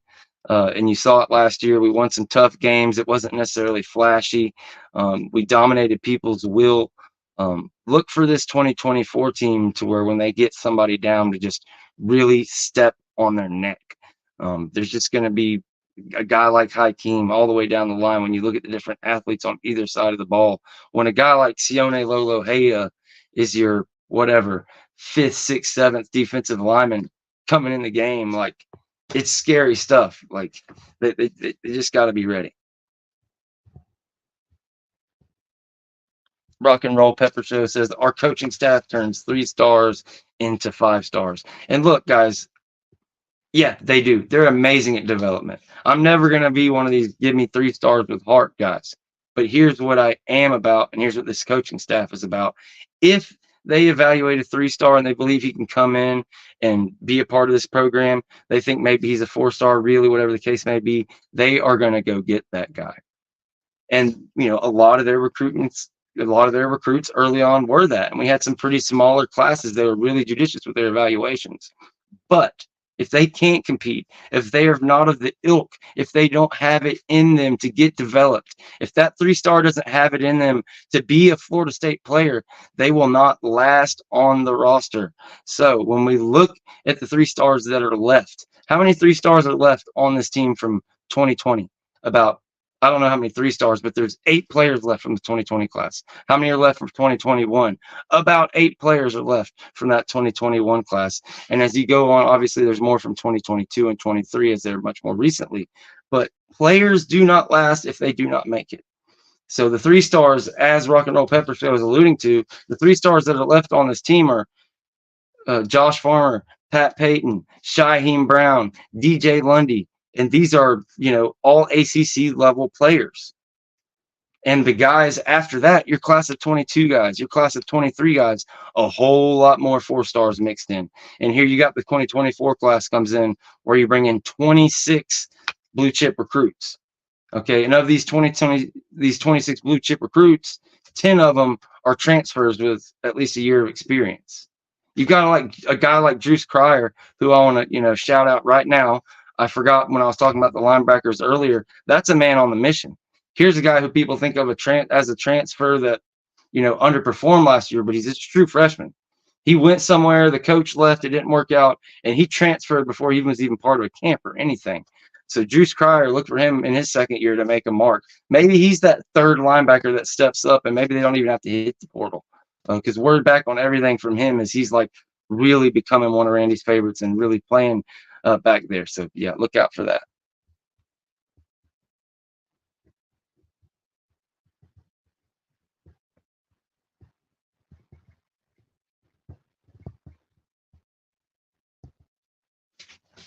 and you saw it last year. We won some tough games. It wasn't necessarily flashy. We dominated people's will. Look for this 2024 team to where when they get somebody down to just really step on their neck. There's just going to be a guy like Hakeem all the way down the line. When you look at the different athletes on either side of the ball, when a guy like Sione Lolo Heya is your whatever 5th, 6th, 7th defensive lineman coming in the game, like, it's scary stuff. Like, they just got to be ready. Rock and Roll Pepper Show says our coaching staff turns 3 stars into 5 stars. And look, guys, yeah, they do. They're amazing at development. I'm never going to be one of these give me 3 stars with heart guys. But here's what I am about, and here's what this coaching staff is about. If they evaluate a 3-star and they believe he can come in and be a part of this program, they think maybe he's a 4-star, really, whatever the case may be, they are going to go get that guy. And, a lot of their recruits early on were that. And we had some pretty smaller classes that were really judicious with their evaluations. But if they can't compete, if they are not of the ilk, if they don't have it in them to get developed, if that 3-star doesn't have it in them to be a Florida State player, they will not last on the roster. So when we look at the 3-stars that are left, how many 3-stars are left on this team from 2020? I don't know how many 3-stars, but there's 8 players left from the 2020 class. How many are left from 2021? About 8 players are left from that 2021 class. And as you go on, obviously there's more from 2022 and 23 as they're much more recently. But players do not last if they do not make it. So the 3-stars, as Rock and Roll Pepper Show is alluding to, the 3-stars that are left on this team are Josh Farmer, Pat Payton, Shyheim Brown, DJ Lundy. And these are, all ACC level players. And the guys after that, your class of 22 guys, your class of 23 guys, a whole lot more 4-stars mixed in. And here you got the 2024 class comes in where you bring in 26 blue chip recruits. Okay. And of these 26 blue chip recruits, 10 of them are transfers with at least a year of experience. You've got like a guy like Juice Cryer, who I want to, shout out right now. I forgot when I was talking about the linebackers earlier. That's a man on the mission. Here's a guy who people think of as a transfer that, underperformed last year, but he's a true freshman. He went somewhere, the coach left, it didn't work out, and he transferred before he was even part of a camp or anything. So Juice Cryer, look for him in his 2nd year to make a mark. Maybe he's that 3rd linebacker that steps up, and maybe they don't even have to hit the portal. Because word back on everything from him is he's like really becoming one of Randy's favorites and really playing back there. So yeah, look out for that.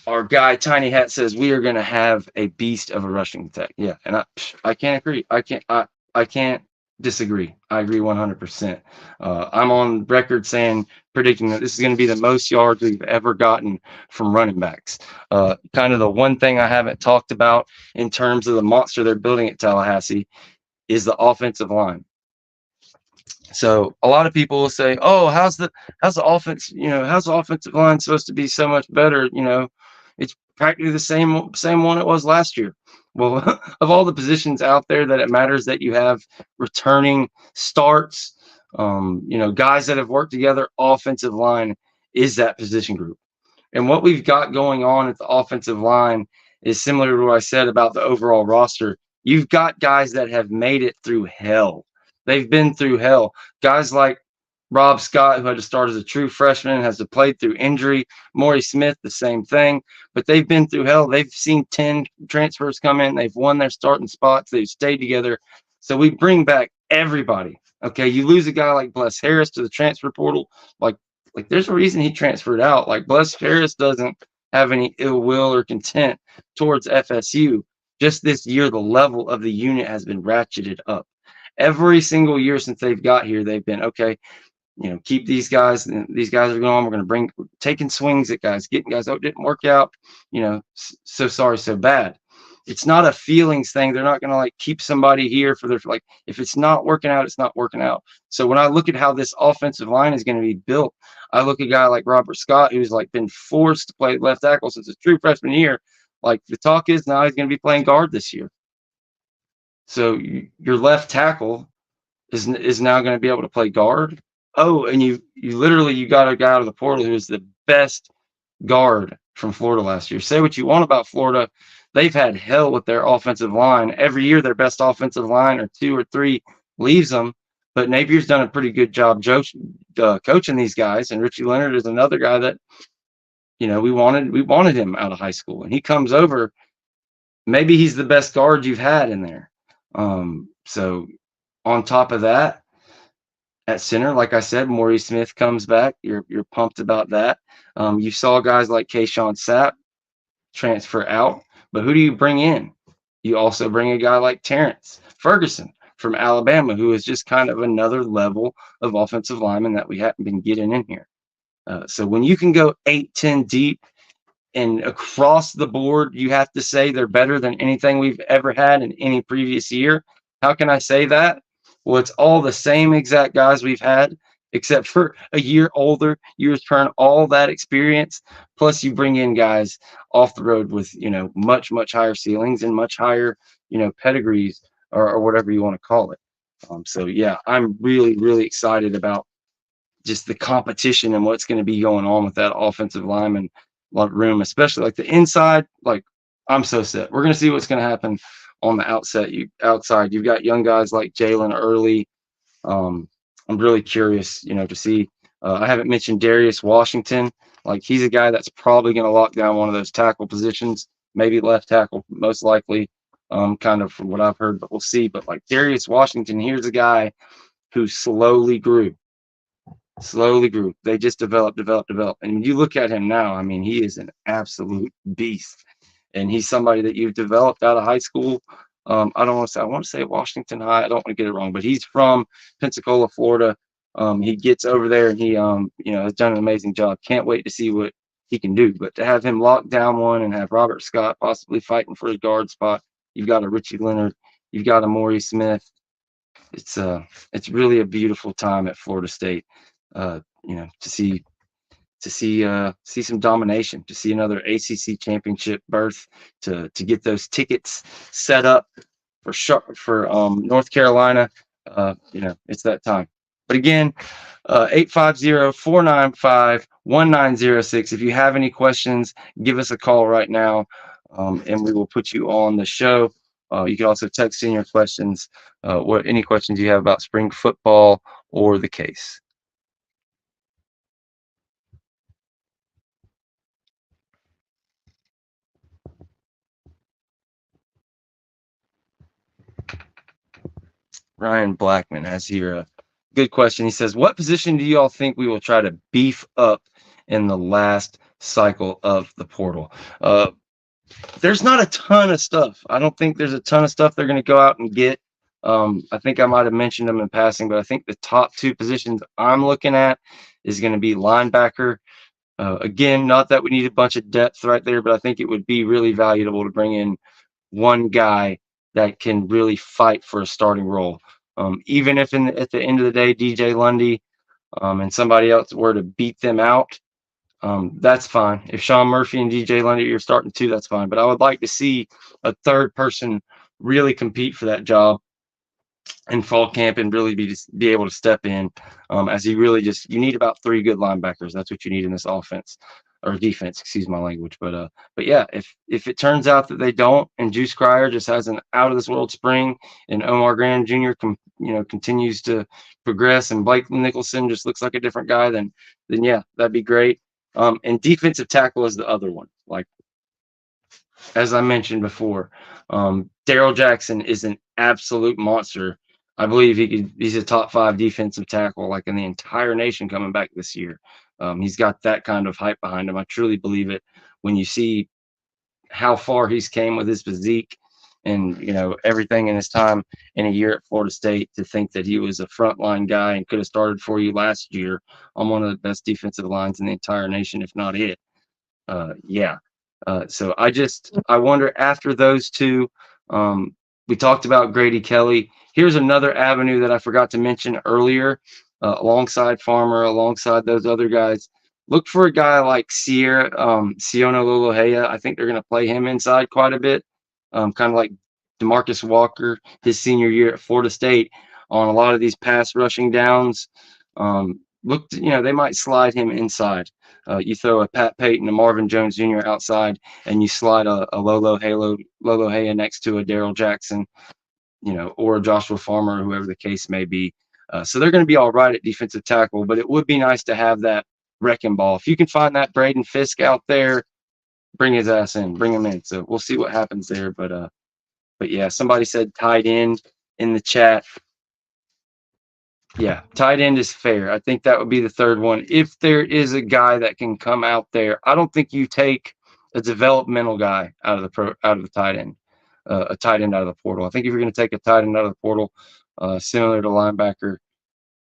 Our guy Tiny Hat says we are going to have a beast of a rushing attack. Yeah, and I can't agree. I can't disagree. I agree 100%. I'm on record predicting that this is going to be the most yards we've ever gotten from running backs. Kind of the one thing I haven't talked about in terms of the monster they're building at Tallahassee is the offensive line. So a lot of people will say, "Oh, how's the offense? How's the offensive line supposed to be so much better? It's practically the same one it was last year." Well, of all the positions out there that it matters that you have returning starts, guys that have worked together, offensive line is that position group. And what we've got going on at the offensive line is similar to what I said about the overall roster. You've got guys that have made it through hell. They've been through hell. Guys like Rob Scott, who had to start as a true freshman, has to play through injury. Maury Smith, the same thing. But they've been through hell. They've seen 10 transfers come in. They've won their starting spots. They've stayed together. So we bring back everybody. Okay, you lose a guy like Bless Harris to the transfer portal, like there's a reason he transferred out. Like Bless Harris doesn't have any ill will or content towards FSU. Just this year, the level of the unit has been ratcheted up. Every single year since they've got here, they've been okay. Keep these guys. These guys are going. We're going to bring taking swings at guys, getting guys. Oh, it didn't work out. So sorry, so bad. It's not a feelings thing. They're not going to like keep somebody here for their like. If it's not working out, it's not working out. So when I look at how this offensive line is going to be built, I look at a guy like Robert Scott, who's like been forced to play left tackle since his true freshman year. Like the talk is now he's going to be playing guard this year. So your left tackle is now going to be able to play guard. Oh, and you got a guy out of the portal who is the best guard from Florida last year. Say what you want about Florida, they've had hell with their offensive line. Every year, their best offensive line or two or three leaves them. But Napier's done a pretty good job coaching these guys, and Richie Leonard is another guy that we wanted him out of high school, and he comes over. Maybe he's the best guard you've had in there. So on top of that, at center, like I said, Maury Smith comes back. You're pumped about that. You saw guys like Kayshawn Sapp transfer out, but who do you bring in? You also bring a guy like Terrence Ferguson from Alabama, who is just kind of another level of offensive lineman that we haven't been getting in here. So when you can go 8-10 deep and across the board, you have to say they're better than anything we've ever had in any previous year. How can I say that? Well, it's all the same exact guys we've had, except for a year older. You return all that experience, plus you bring in guys off the road with, much, much higher ceilings and much higher, pedigrees or whatever you want to call it. So, yeah, I'm really, really excited about just the competition and what's going to be going on with that offensive lineman room, especially like the inside. Like, I'm so set. We're going to see what's going to happen on the outside. You've got young guys like Jalen Early. I'm really curious, to see. I haven't mentioned Darius Washington. Like, he's a guy that's probably going to lock down one of those tackle positions, maybe left tackle, most likely, kind of from what I've heard, but we'll see. But like Darius Washington, here's a guy who slowly grew. They just developed. And when you look at him now, I mean, he is an absolute beast. And he's somebody that you've developed out of high school. I want to say Washington High. I don't want to get it wrong, but he's from Pensacola, Florida. He gets over there and he, has done an amazing job. Can't wait to see what he can do. But to have him lock down one and have Robert Scott possibly fighting for his guard spot, you've got a Richie Leonard, you've got a Maury Smith. It's really a beautiful time at Florida State. To see some domination, to see another ACC championship berth, to get those tickets set up for North Carolina. It's that time. But again, 850-495-1906. If you have any questions, give us a call right now, and we will put you on the show. You can also text in your questions, any questions you have about spring football or the case. Ryan Blackman has here a good question. He says, what position do you all think we will try to beef up in the last cycle of the portal? There's not a ton of stuff. I don't think there's a ton of stuff they're going to go out and get. I think I might have mentioned them in passing, but I think the top two positions I'm looking at is going to be linebacker. Again, not that we need a bunch of depth right there, but I think it would be really valuable to bring in one guy that can really fight for a starting role. Even if at the end of the day, DJ Lundy and somebody else were to beat them out, that's fine. If Sean Murphy and DJ Lundy are starting two, that's fine. But I would like to see a third person really compete for that job in fall camp and really be able to step in, as you need about three good linebackers. That's what you need in this offense or defense, excuse my language. But yeah, if it turns out that they don't, and Juice Cryer just has an out of this world spring, and Omar Graham Jr. Continues to progress, and Blake Nicholson just looks like a different guy, then yeah, that'd be great. And defensive tackle is the other one. Like, as I mentioned before, Daryl Jackson is an absolute monster. I believe he's a top 5 defensive tackle, like in the entire nation coming back this year. He's got that kind of hype behind him. I truly believe it when you see how far he's came with his physique and, everything in his time in a year at Florida State. To think that he was a frontline guy and could have started for you last year on one of the best defensive lines in the entire nation, if not it. Yeah. So I wonder, after those two, we talked about Grady Kelly. Here's another avenue that I forgot to mention earlier, alongside Farmer, alongside those other guys. Look for a guy like Siona Lolohea. I think they're going to play him inside quite a bit, kind of like DeMarcus Walker his senior year at Florida State on a lot of these pass rushing downs. They might slide him inside. You throw a Pat Payton, a Marvin Jones Jr. outside, and you slide a Lolohea next to a Daryl Jackson, or a Joshua Farmer, whoever the case may be. So they're going to be all right at defensive tackle, but it would be nice to have that wrecking ball. If you can find that Braden Fisk out there, bring his ass in, bring him in. So we'll see what happens there. But yeah, somebody said tight end in the chat. Yeah, tight end is fair. I think that would be the third one. If there is a guy that can come out there, I don't think you take a developmental guy out of the tight end, a tight end out of the portal. I think if you're going to take a tight end out of the portal, similar to linebacker,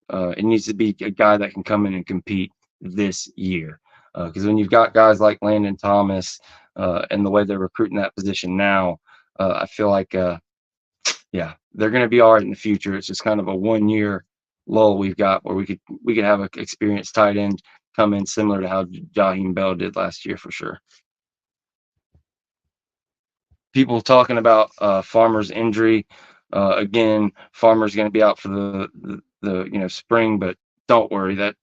it needs to be a guy that can come in and compete this year. Because when you've got guys like Landon Thomas and the way they're recruiting that position now, I feel like, yeah, they're going to be all right in the future. It's just kind of a 1-year lull we've got where we could have an experienced tight end come in, similar to how Jaheim Bell did last year for sure. People talking about Farmer's injury. Again, Farmer's going to be out for the spring, but don't worry, that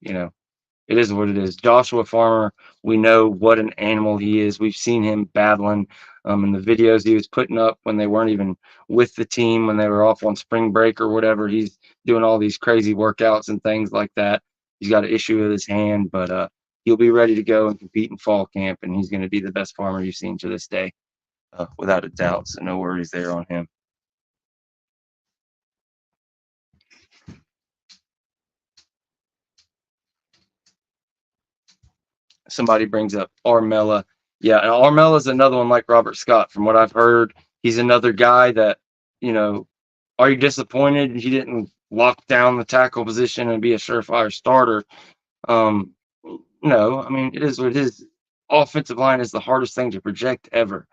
it is what it is. Joshua Farmer, we know what an animal he is. We've seen him battling in the videos he was putting up when they weren't even with the team, when they were off on spring break or whatever. He's doing all these crazy workouts and things like that. He's got an issue with his hand, but he'll be ready to go and compete in fall camp, and he's going to be the best Farmer you've seen to this day, without a doubt. So no worries there on him. Somebody brings up Armella. Yeah, and Armella is another one like Robert Scott. From what I've heard, he's another guy that, are you disappointed he didn't lock down the tackle position and be a surefire starter? No, I mean, it is what it is. Offensive line is the hardest thing to project ever.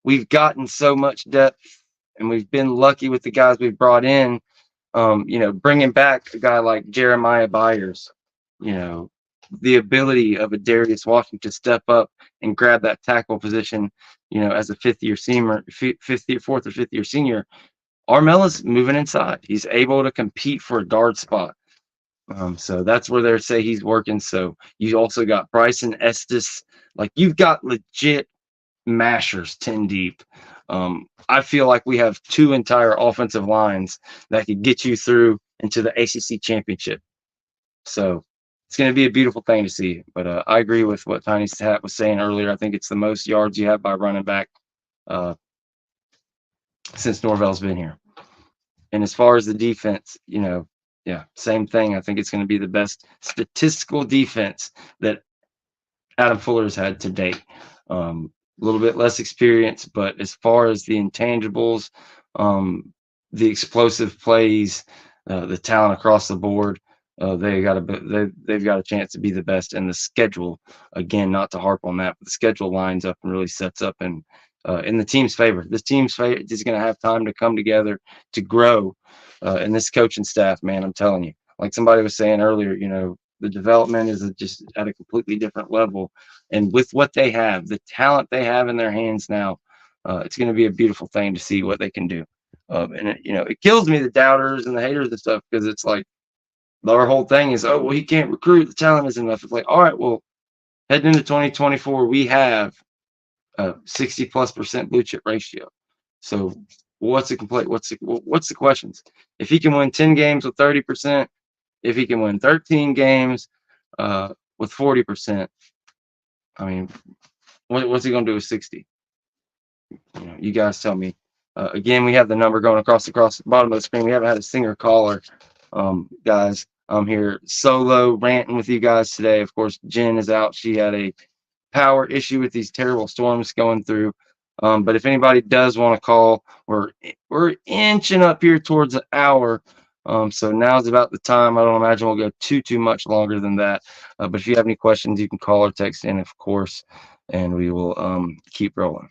We've gotten so much depth, and we've been lucky with the guys we've brought in. Bringing back a guy like Jeremiah Byers, the ability of a Darius Washington to step up and grab that tackle position, as a fourth or fifth year senior. Armella's moving inside. He's able to compete for a guard spot. So that's where they say he's working. So you also got Bryson Estes. Like, you've got legit mashers 10 deep. I feel like we have 2 entire offensive lines that could get you through into the ACC championship. So it's going to be a beautiful thing to see. But I agree with what Tiny Hat was saying earlier. I think it's the most yards you have by running back since Norvell's been here. And as far as the defense, yeah, same thing. I think it's going to be the best statistical defense that Adam Fuller's had to date. A little bit less experience, but as far as the intangibles, the explosive plays, the talent across the board, they've got a chance to be the best. And the schedule, again, not to harp on that, but the schedule lines up and really sets up and in the team's favor. This team's favor is going to have time to come together to grow. And this coaching staff, man, I'm telling you, like somebody was saying earlier, the development is just at a completely different level. And with what they have, the talent they have in their hands now, it's going to be a beautiful thing to see what they can do. And it kills me, the doubters and the haters and stuff, because it's like our whole thing is, oh, well, he can't recruit. The talent isn't enough. It's like, all right, well, heading into 2024, we have 60+% blue chip ratio. So what's the complaint? What's the questions? If he can win 10 games with 30%, if he can win 13 games with 40%, I mean, what's he going to do with 60? You guys tell me. Again, we have the number going across the bottom of the screen. We haven't had a singer caller, guys. I'm here solo ranting with you guys today. Of course, Jen is out. She had a power issue with these terrible storms going through. But if anybody does want to call, we're inching up here towards an hour. So now's about the time. I don't imagine we'll go too much longer than that. But if you have any questions, you can call or text in, of course, and we will keep rolling.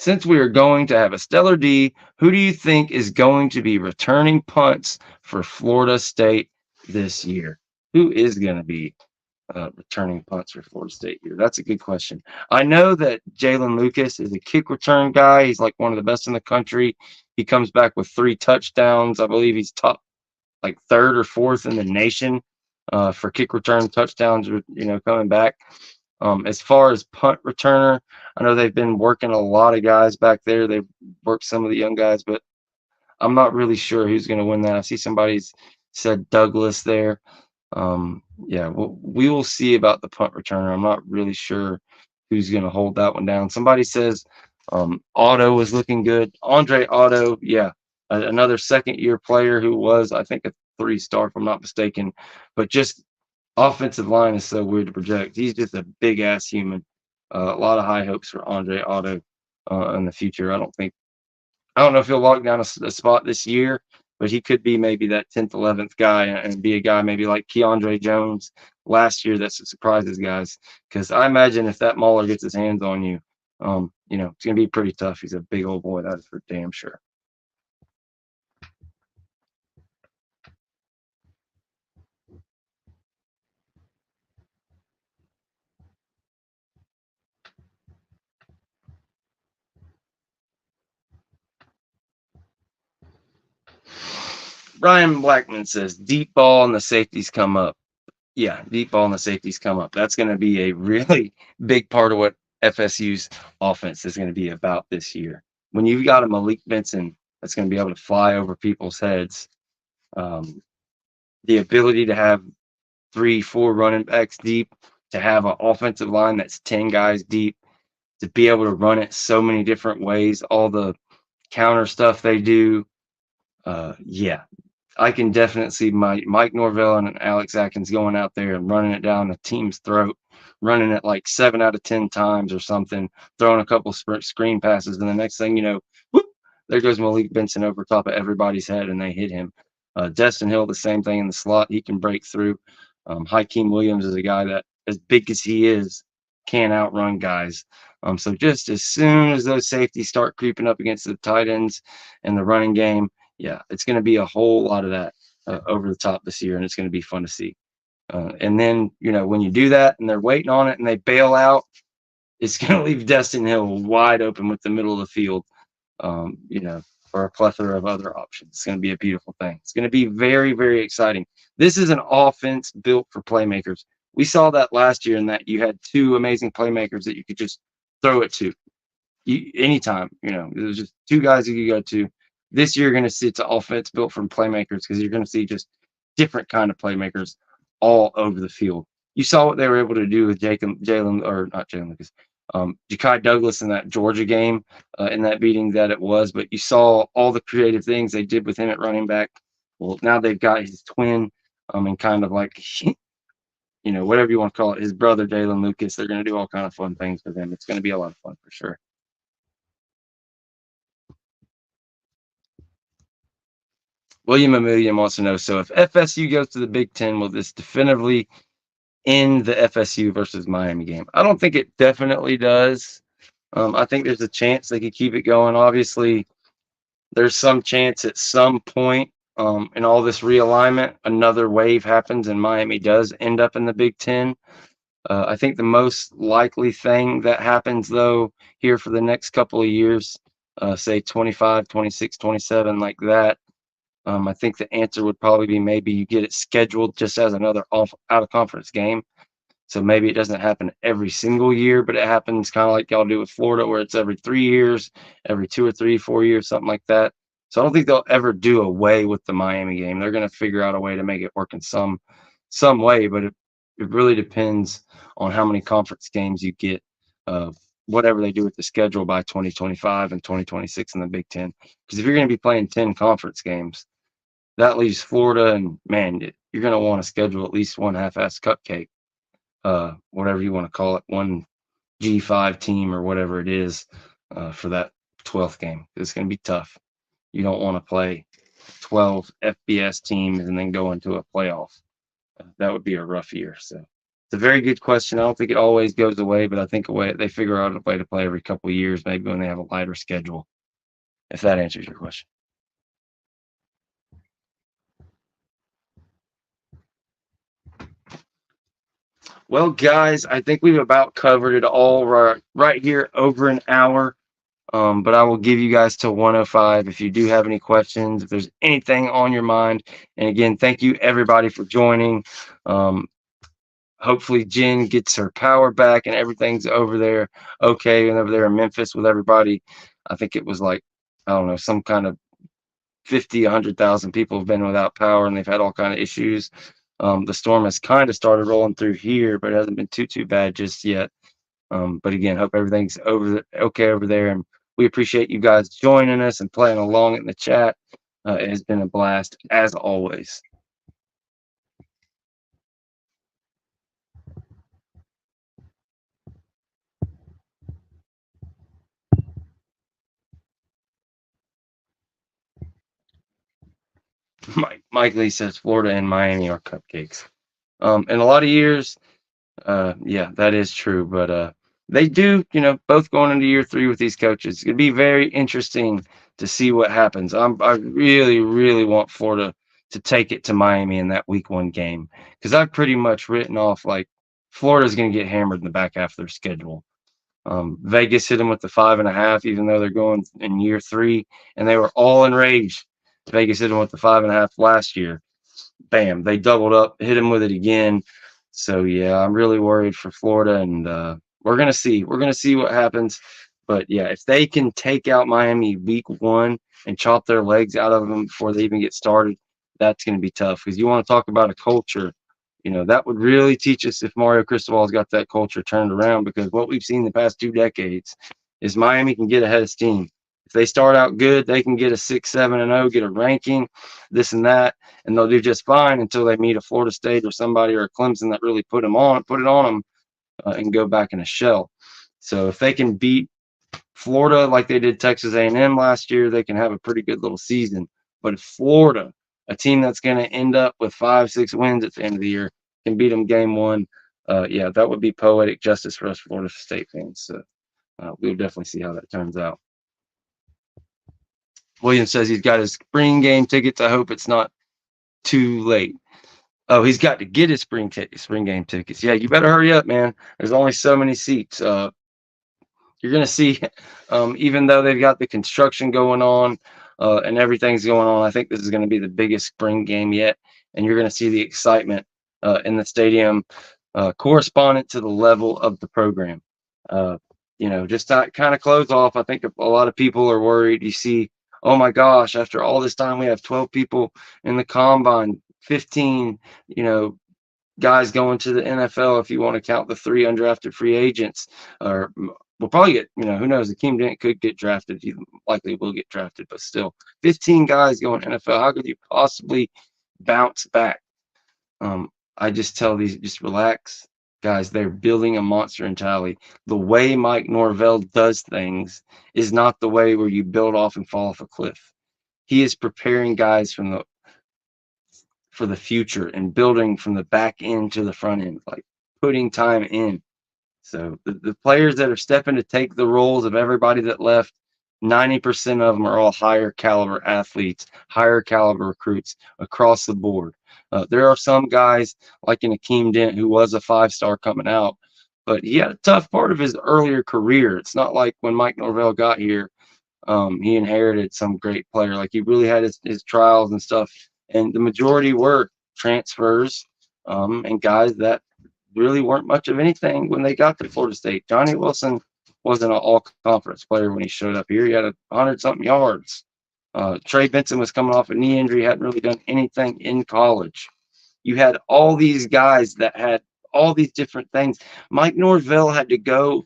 Since we are going to have a stellar D, who do you think is going to be returning punts for Florida State this year? Who is going to be returning punts for Florida State here? That's a good question. I know that Jalen Lucas is a kick return guy. He's like one of the best in the country. He comes back with 3 touchdowns. I believe he's top, like 3rd or 4th in the nation for kick return touchdowns, coming back. As far as punt returner, I know they've been working a lot of guys back there. They've worked some of the young guys, but I'm not really sure who's going to win that. I see somebody's said Douglas there. Yeah, we will see about the punt returner. I'm not really sure who's going to hold that one down. Somebody says Otto is looking good. Andre Otto, yeah, another 2nd-year player who was, I think, a 3-star, if I'm not mistaken. But just offensive line is so weird to project. He's just a big-ass human. A lot of high hopes for Andre Otto in the future. I don't know if he'll lock down a spot this year, but he could be maybe that 10th, 11th guy and be a guy maybe like Keandre Jones last year that surprises guys. Because I imagine if that Mauler gets his hands on you, it's going to be pretty tough. He's a big old boy, that is for damn sure. Ryan Blackman says deep ball and the safeties come up. Yeah, deep ball and the safeties come up. That's going to be a really big part of what FSU's offense is going to be about this year. When you've got a Malik Benson that's going to be able to fly over people's heads, the ability to have 3-4 running backs deep, to have an offensive line that's 10 guys deep, to be able to run it so many different ways, all the counter stuff they do. Yeah, I can definitely see Mike Norvell and Alex Atkins going out there and running it down the team's throat, running it like 7 out of 10 times or something, throwing a couple screen passes, and the next thing you know, whoop, there goes Malik Benson over top of everybody's head, and they hit him. Destin Hill, the same thing in the slot. He can break through. Hakeem Williams is a guy that, as big as he is, can outrun guys. So just as soon as those safeties start creeping up against the tight ends and the running game, yeah, it's going to be a whole lot of that over the top this year, and it's going to be fun to see. And then, when you do that and they're waiting on it and they bail out, it's going to leave Destin Hill wide open with the middle of the field, for a plethora of other options. It's going to be a beautiful thing. It's going to be very, very exciting. This is an offense built for playmakers. We saw that last year in that you had 2 amazing playmakers that you could just throw it to anytime. It was just 2 guys you could go to. This year, you're going to see it's an offense built from playmakers because you're going to see just different kind of playmakers all over the field. You saw what they were able to do with Jalen Lucas, Ja'Kai Douglas in that Georgia game, in that beating that it was. But you saw all the creative things they did with him at running back. Well, now they've got his twin, and kind of like, whatever you want to call it, his brother Jalen Lucas. They're going to do all kind of fun things with him. It's going to be a lot of fun for sure. William Amelia wants to know, so if FSU goes to the Big Ten, will this definitively in the FSU versus Miami game. I don't think it definitely does. I think there's a chance they could keep it going. Obviously, there's some chance at some point in all this realignment, another wave happens and Miami does end up in the Big Ten. I think the most likely thing that happens, though, here for the next couple of years, say 25, 26, 27, like that, I think the answer would probably be maybe you get it scheduled just as another out of conference game. So maybe it doesn't happen every single year, but it happens kind of like y'all do with Florida, where it's every 3 years, every 2 or 3, 4 years, something like that. So I don't think they'll ever do away with the Miami game. They're going to figure out a way to make it work in some way, but it really depends on how many conference games you get, whatever they do with the schedule by 2025 and 2026 in the Big Ten. Because if you're going to be playing 10 conference games, that leaves Florida, and man, you're going to want to schedule at least one half-ass cupcake, whatever you want to call it, one G5 team or whatever it is, for that 12th game. It's going to be tough. You don't want to play 12 FBS teams and then go into a playoff. That would be a rough year. So it's a very good question. I don't think it always goes away, but I think they figure out a way to play every couple of years, maybe when they have a lighter schedule, if that answers your question. Well, guys, I think we've about covered it all right here, over an hour. But I will give you guys till 1:05 if you do have any questions, if there's anything on your mind. And again, thank you everybody for joining. Hopefully Jen gets her power back and everything's over there okay, and over there in Memphis with everybody. I think it was like, I don't know, some kind of 50, 100,000 people have been without power, and they've had all kind of issues. The storm has kind of started rolling through here, but it hasn't been too bad just yet. But again, hope everything's okay over there, and we appreciate you guys joining us and playing along in the chat. It has been a blast as always. Mike Lee says Florida and Miami are cupcakes. In a lot of years, yeah, that is true. But they do, both going into year 3 with these coaches. It'd be very interesting to see what happens. I really, really want Florida to take it to Miami in that week 1 game, because I've pretty much written off like Florida's going to get hammered in the back half of their schedule. Vegas hit them with the 5.5, even though they're going in year 3, and they were all enraged. Vegas hit them with the 5.5 last year. Bam, they doubled up, hit them with it again. So yeah, I'm really worried for Florida, and we're gonna see. We're gonna see what happens. But yeah, if they can take out Miami week 1 and chop their legs out of them before they even get started, that's gonna be tough. Because you want to talk about a culture, that would really teach us if Mario Cristobal's got that culture turned around. Because what we've seen the past 2 decades is Miami can get ahead of steam. If they start out good, they can get a 6, 7-0, get a ranking, this and that, and they'll do just fine until they meet a Florida State or somebody or a Clemson that really put it on them, and go back in a shell. So if they can beat Florida like they did Texas A&M last year, they can have a pretty good little season. But if Florida, a team that's going to end up with 5, 6 wins at the end of the year, can beat them game 1, yeah, that would be poetic justice for us Florida State fans. So we'll definitely see how that turns out. William says he's got his spring game tickets. I hope it's not too late. Oh, he's got to get his spring game tickets. Yeah, you better hurry up, man. There's only so many seats. You're going to see, even though they've got the construction going on and everything's going on, I think this is going to be the biggest spring game yet. And you're going to see the excitement in the stadium correspondent to the level of the program. Just to kind of close off, I think a lot of people are worried. You see, oh my gosh, after all this time, we have 12 people in the combine, 15, guys going to the NFL, if you want to count the 3 undrafted free agents. Or we'll probably get, who knows, Akeem Dent could get drafted. He likely will get drafted, but still, 15 guys going NFL. How could you possibly bounce back? I just tell these, just relax. Guys, they're building a monster mentality. The way Mike Norvell does things is not the way where you build off and fall off a cliff. He is preparing guys for the future and building from the back end to the front end. Like, putting time in. So the players that are stepping to take the roles of everybody that left, 90% of them are all higher caliber athletes, higher caliber recruits across the board. There are some guys like an Akeem Dent who was a 5-star coming out, but he had a tough part of his earlier career. It's not like when Mike Norvell got here, he inherited some great player. Like he really had his trials and stuff, and the majority were transfers and guys that really weren't much of anything when they got to Florida State. Johnny Wilson wasn't an all-conference player when he showed up here. He had 100-something yards. Trey Benson was coming off a knee injury, hadn't really done anything in college. You had all these guys that had all these different things. Mike Norvell had to go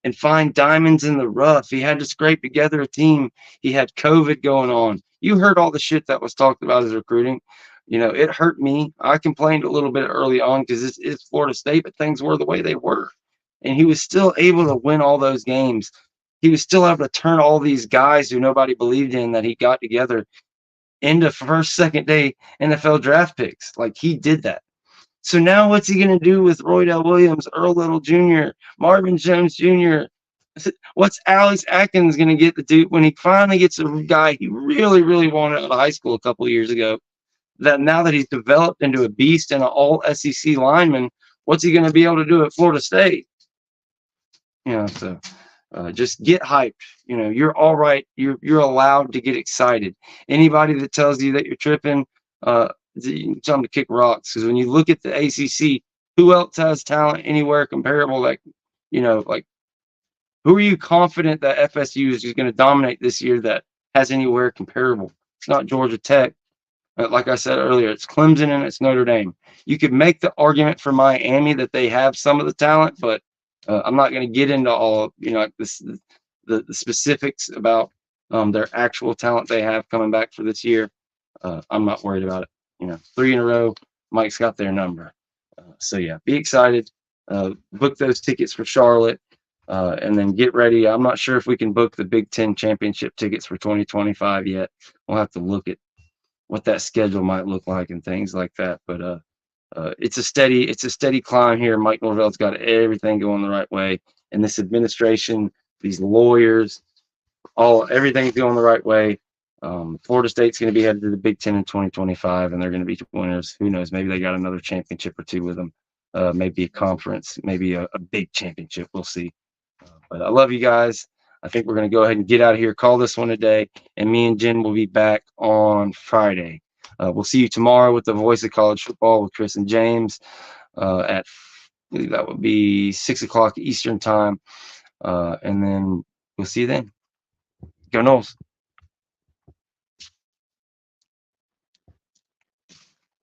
and find diamonds in the rough. He had to scrape together a team. He had COVID going on. You heard all the shit that was talked about as recruiting. You know, it hurt me. I complained a little bit early on because it's Florida State, but things were the way they were. And he was still able to win all those games. He was still able to turn all these guys who nobody believed in that he got together into first, second day NFL draft picks. Like he did that. So now what's he going to do with Roydell Williams, Earl Little Jr., Marvin Jones Jr.? What's Alex Atkins going to get to do when he finally gets a guy he really, really wanted out of high school a couple of years ago? That now that he's developed into a beast and an all SEC lineman, what's he going to be able to do at Florida State? You know, so just get hyped. You know, you're all right. You're allowed to get excited. Anybody that tells you that you're tripping, you tell them to kick rocks. Because when you look at the ACC, who else has talent anywhere comparable? Like, you know, like who are you confident that FSU is just going to dominate this year that has anywhere comparable? It's not Georgia Tech. Like I said earlier, it's Clemson and it's Notre Dame. You could make the argument for Miami that they have some of the talent, but I'm not going to get into all, you know, the specifics about their actual talent they have coming back for this year. I'm not worried about it. You know, 3 in a row, Mike's got their number. So yeah, be excited. Book those tickets for Charlotte, and then get ready. I'm not sure if we can book the Big 10 championship tickets for 2025 yet. We'll have to look at what that schedule might look like and things like that. But it's a steady climb here. Mike Norvell's got everything going the right way, and this administration, these lawyers, everything's going the right way. Florida State's going to be headed to the Big 10 in 2025, and they're going to be winners. Who knows? Maybe they got another championship or two with them. Maybe a conference, maybe a big championship. We'll see. But I love you guys. I think we're going to go ahead and get out of here, call this one a day, and me and Jen will be back on Friday. We'll see you tomorrow with the Voice of College Football with Chris and James at, I believe that would be 6 o'clock Eastern time. And then we'll see you then. Go Noles.